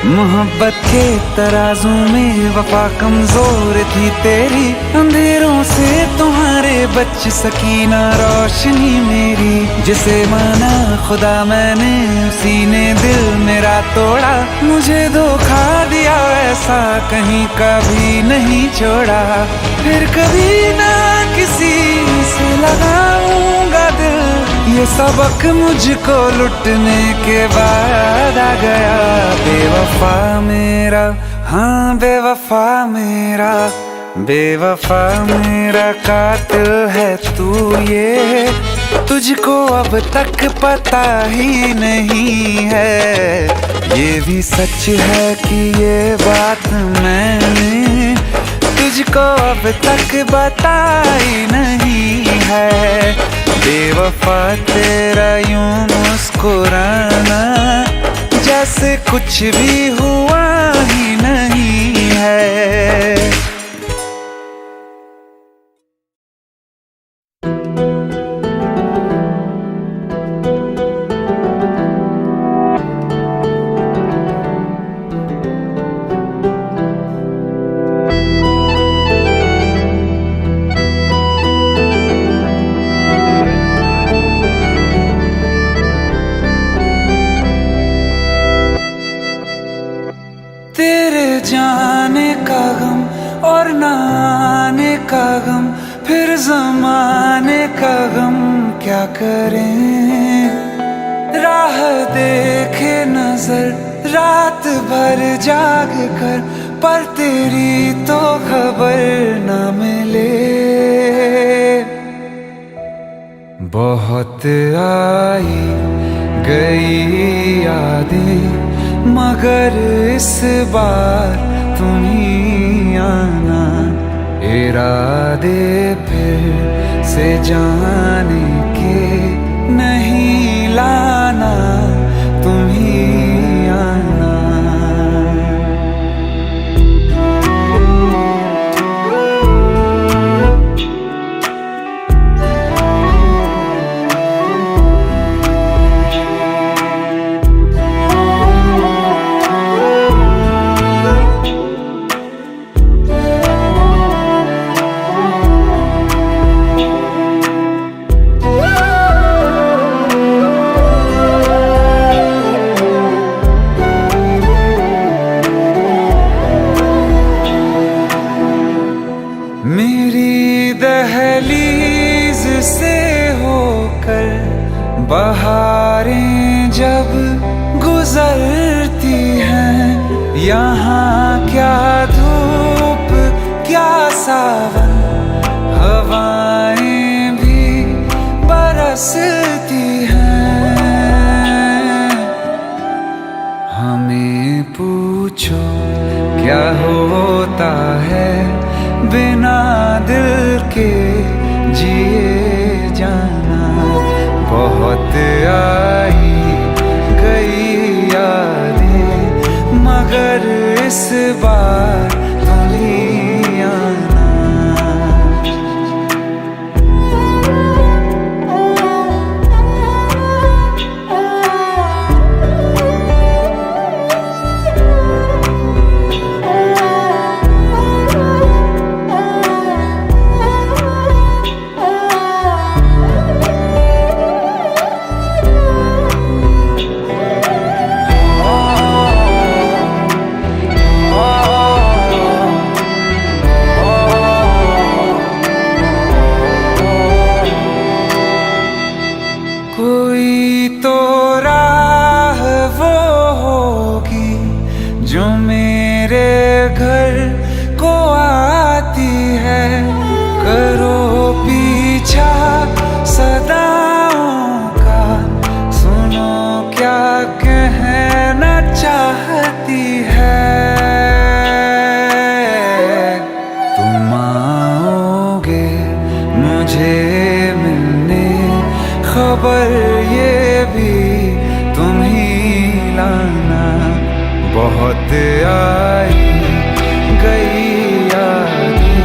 Speaker 1: मोहब्बत के तराजू में वफा कमजोर थी तेरी, अंधेरों से तुम्हारे बच सकी ना रोशनी मेरी। जिसे माना खुदा मैंने, उसी ने दिल मेरा तोड़ा। मुझे धोखा दिया ऐसा कहीं कभी नहीं छोड़ा, फिर कभी ना किसी से लगाऊंगा दिल। ये सबक मुझको लुटने के बाद आ गया। बेवफा मेरा, हाँ बेवफा मेरा, बेवफा मेरा कातिल है तू। ये तुझको अब तक पता ही नहीं है। ये भी सच है कि ये बात मैंने तुझको अब तक बताई नहीं है। बेवफा तेरा यूं मुस्कुराना, जैसे कुछ भी हुआ ही नहीं है। तेरे जाने का गम और ना आने का गम, फिर जमाने का गम क्या करें। राह देखे नजर रात भर जाग कर, पर तेरी तो खबर न मिले। बहुत आई गई यादें, मगर इस बार तुम ही आना। इरादे फिर से जाने के नहीं लाना, तुम ही आना। मेरी दहलीज से होकर बहारें जब गुजरती हैं, यहाँ क्या धूप क्या सावन, हवाएं भी बरसती हैं। हमें पूछो क्या होता है बिना दिल के जिए जाना। बहुत आई गई यादें, मगर इस बार तुम ही आना। तो राह वो होगी जो मेरे घर को आती है। करो पीछा सदाओं का, सुनो क्या कहना चाहती है। तुम आओगे मुझे मिलने, खबर ये भी तुम ही लाना। बहुत आई गई यादें,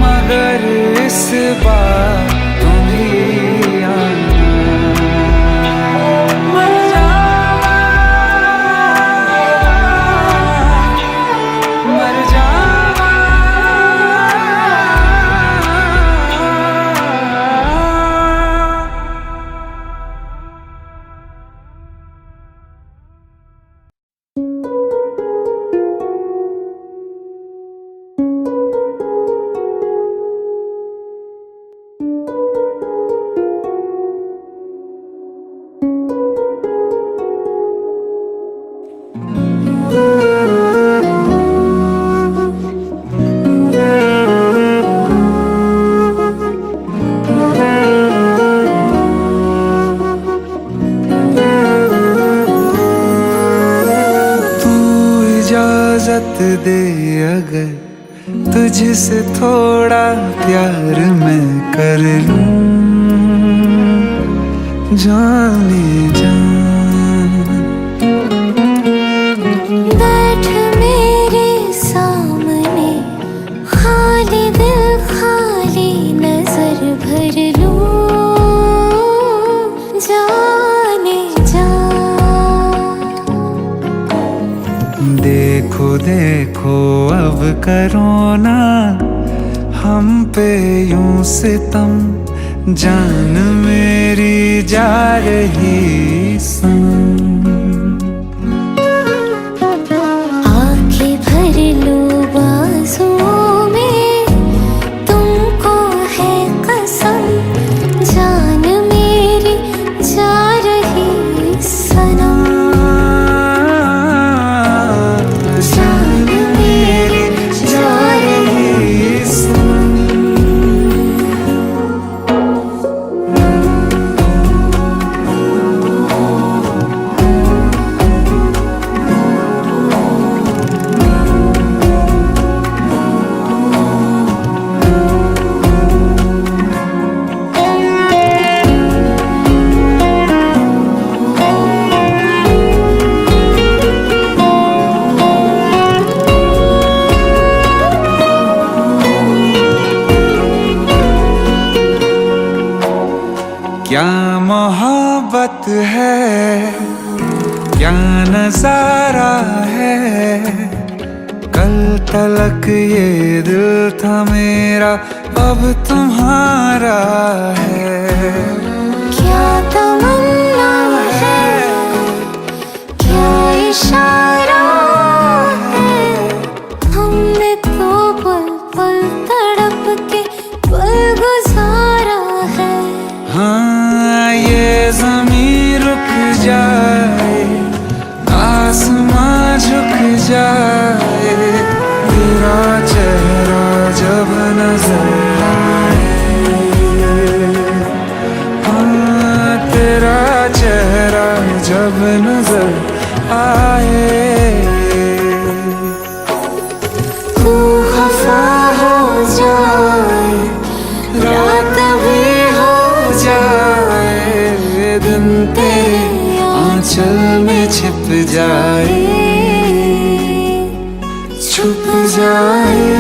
Speaker 1: मगर इस बार तुम ही आना। मर जावा, मर जावा। इजाजत दे अगर तुझसे थोड़ा प्यार मैं कर लूं, जाने जान।
Speaker 3: बैठ मेरे सामने, खाली दिल खाली नजर भर लूं, जाने जा।
Speaker 1: देखो देखो अब करो ना हम पे यूं सितम, जान मेरी जा रही सनम।
Speaker 3: आँखें भर लो बाजुओं में, तुमको है कसम, जान मेरी जा रही सनम। जान मेरी जा रही सनम।
Speaker 1: क्या मोहब्बत है, क्या नजारा है। कल तलक ये दिल था मेरा, अब तुम्हारा है।
Speaker 3: क्या तमन्ना है, क्या इशारा है। हमने तो पल पल तड़प के पल गुजारा है।
Speaker 1: हाँ ये ज़मीं रुक जाए, आसमां झुक जाए, तेरा चेहरा जब नजर आए। हाँ तेरा चेहरा जब नजर आए।
Speaker 3: तू खफा हो जाए, रात भी हो जाए,
Speaker 1: दिन तेरे आंचल में छिप जाए, छुप जाए।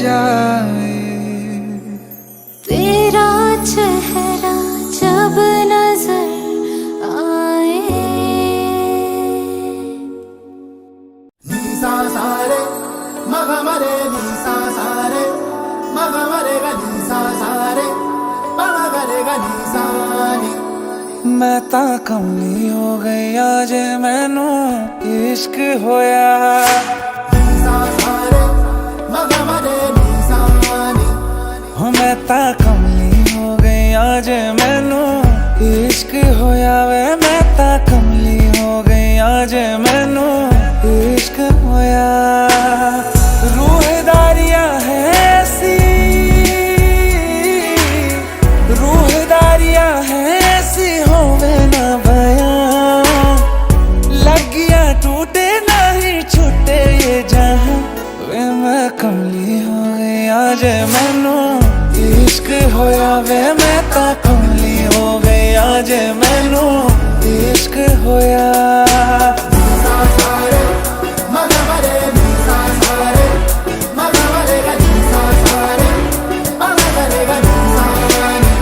Speaker 1: जाए।
Speaker 3: तेरा चेहरा जब नजर आए,
Speaker 4: सा सा रे मग मरे नी सा सा रे मग मरे गा नी सा सा रे मग मरे गा नी सा नी।
Speaker 1: मैं तां कमली हो गई आज मैनू इश्क होया।
Speaker 4: नी सा सा रे मग मरे नी सा नी।
Speaker 1: हो मैं तां कमली हो गई आज मैनू इश्क होया वे। मैं तां कमली हो गई आज मैनू इश्क होया। रूहदारियां है ऐसी, रूहदारियां है ऐसी होवे ना बयां। लगिया टूटे नहीं छूटे ये जहां वे। मैं कमली हो गई आज मैनू इश्क होया वे। मैं तां कमली हो गई आज मैनू इश्क होया।
Speaker 4: सा सा रे मग मरे नी सा सा रे मग मरे गा नी सा सा रे मग मरे गा नी सा नी।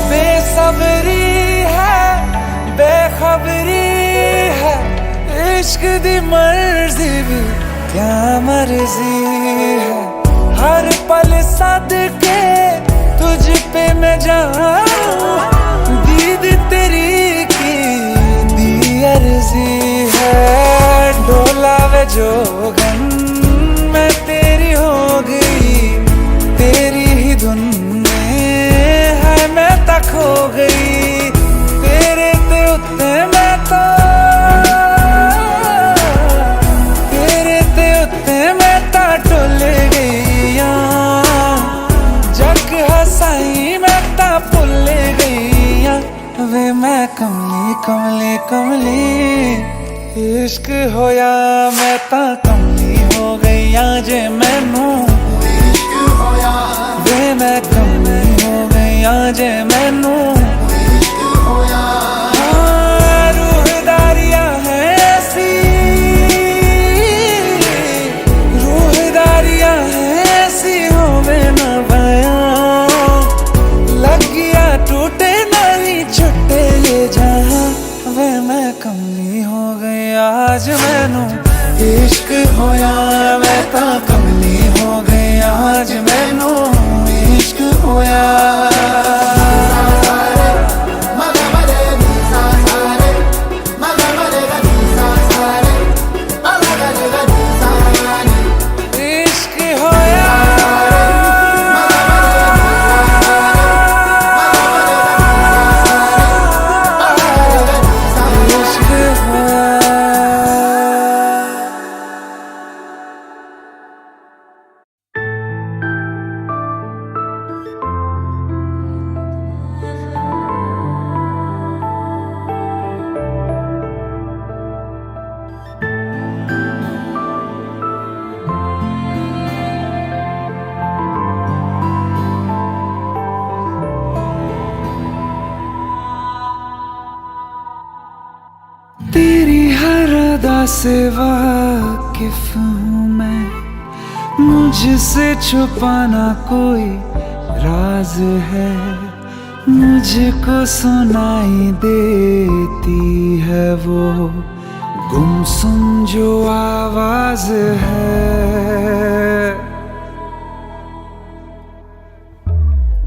Speaker 1: बेसब्री है बेखबरी है इश्क दी मर्जी भी क्या मर्जी है। हर पल सदके तुझ पे मैं जाऊं, दीद तेरी की दी अर्जी है। डोला वे जोगन मैं तेरी हो गई, तेरी ही धुन में है मैं तक हो गई। तेरे ते उत्ते मैं तो, तेरे ते उत्ते मैं ता डुल गईया। जग हसाई मैं ता भुल गईया वे। मैं कमली कमली कमली इश्क होया। मैं ता कमली हो गई आज मैनू
Speaker 4: इश्क होया
Speaker 1: वे। मैं कमली हो गई आज मैनू
Speaker 4: इश्क होया।
Speaker 1: रूहदारियां है ऐसी, रूहदारियां है ऐसी होवे ना बयां। लगिया टूटे नहीं छुट्टे ये जहां वे। मैं कमली हो गई आज मैनू इश्क होया। मैं तां कमली हो गई आज मैनू इश्क होया।
Speaker 4: मग मरे नी सा सा रे मग मरे गा नी सा सा रे मग मरे गा नी सा नी।
Speaker 1: इश्क होया। इश्क होया। तेरी हर अदा से वाकिफ हूँ मैं, मुझसे छुपाना कोई राज है। मुझको सुनाई देती है वो गुमसुम जो आवाज है।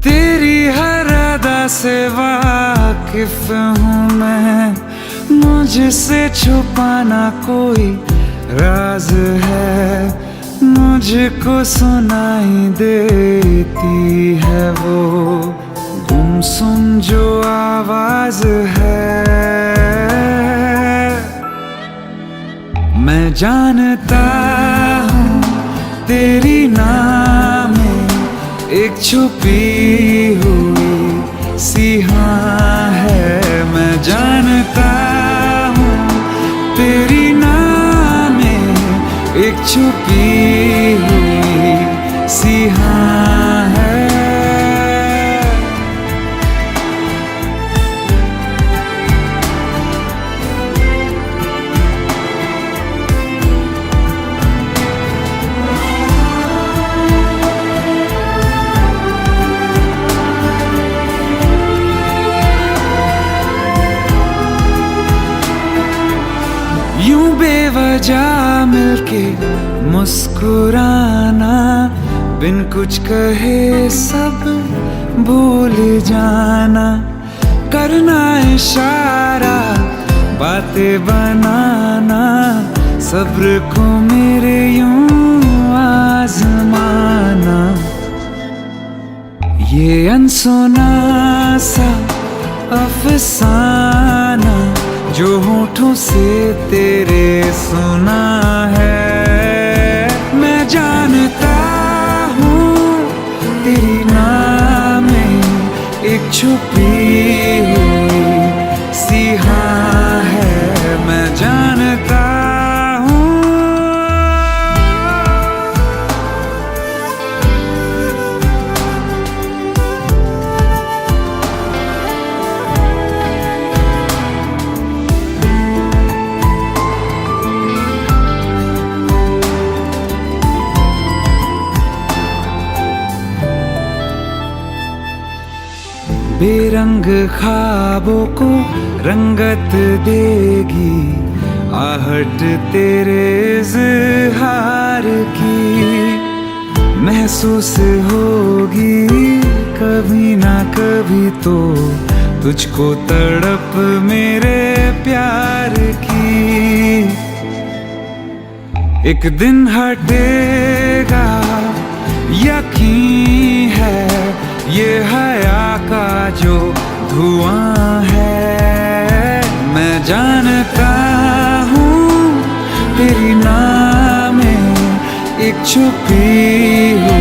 Speaker 1: तेरी हर अदा से वाकिफ हूँ मैं, मुझसे छुपाना कोई राज है। मुझको सुनाई देती है वो गुमसुम जो आवाज है। मैं जानता हूँ तेरी नाम में एक छुपी हुई सी हाँ है। मैं जानता हूँ तेरी नाम में एक छुपी हुई सी हाँ है। बेवजह मिलके मुस्कुराना, बिन कुछ कहे सब भूल जाना, करना इशारा बातें बनाना, सब्र को मेरे यूं आजमाना। ये अनसुना सा अफसाना जो होठों से तेरे सुना है, मैं जानता हूँ तेरी नाम में एक छुपी हुई सी हाँ है, मैं जानता हूँ। बेरंग ख्वाबों को रंगत देगी आहट तेरे इज़हार की, महसूस होगी कभी ना कभी तो तुझको तड़प मेरे प्यार की। एक दिन हटेगा यकीन है, ये हया का जो धुआं है, मैं जानता हूँ तेरी नाम में एक छुपी हुई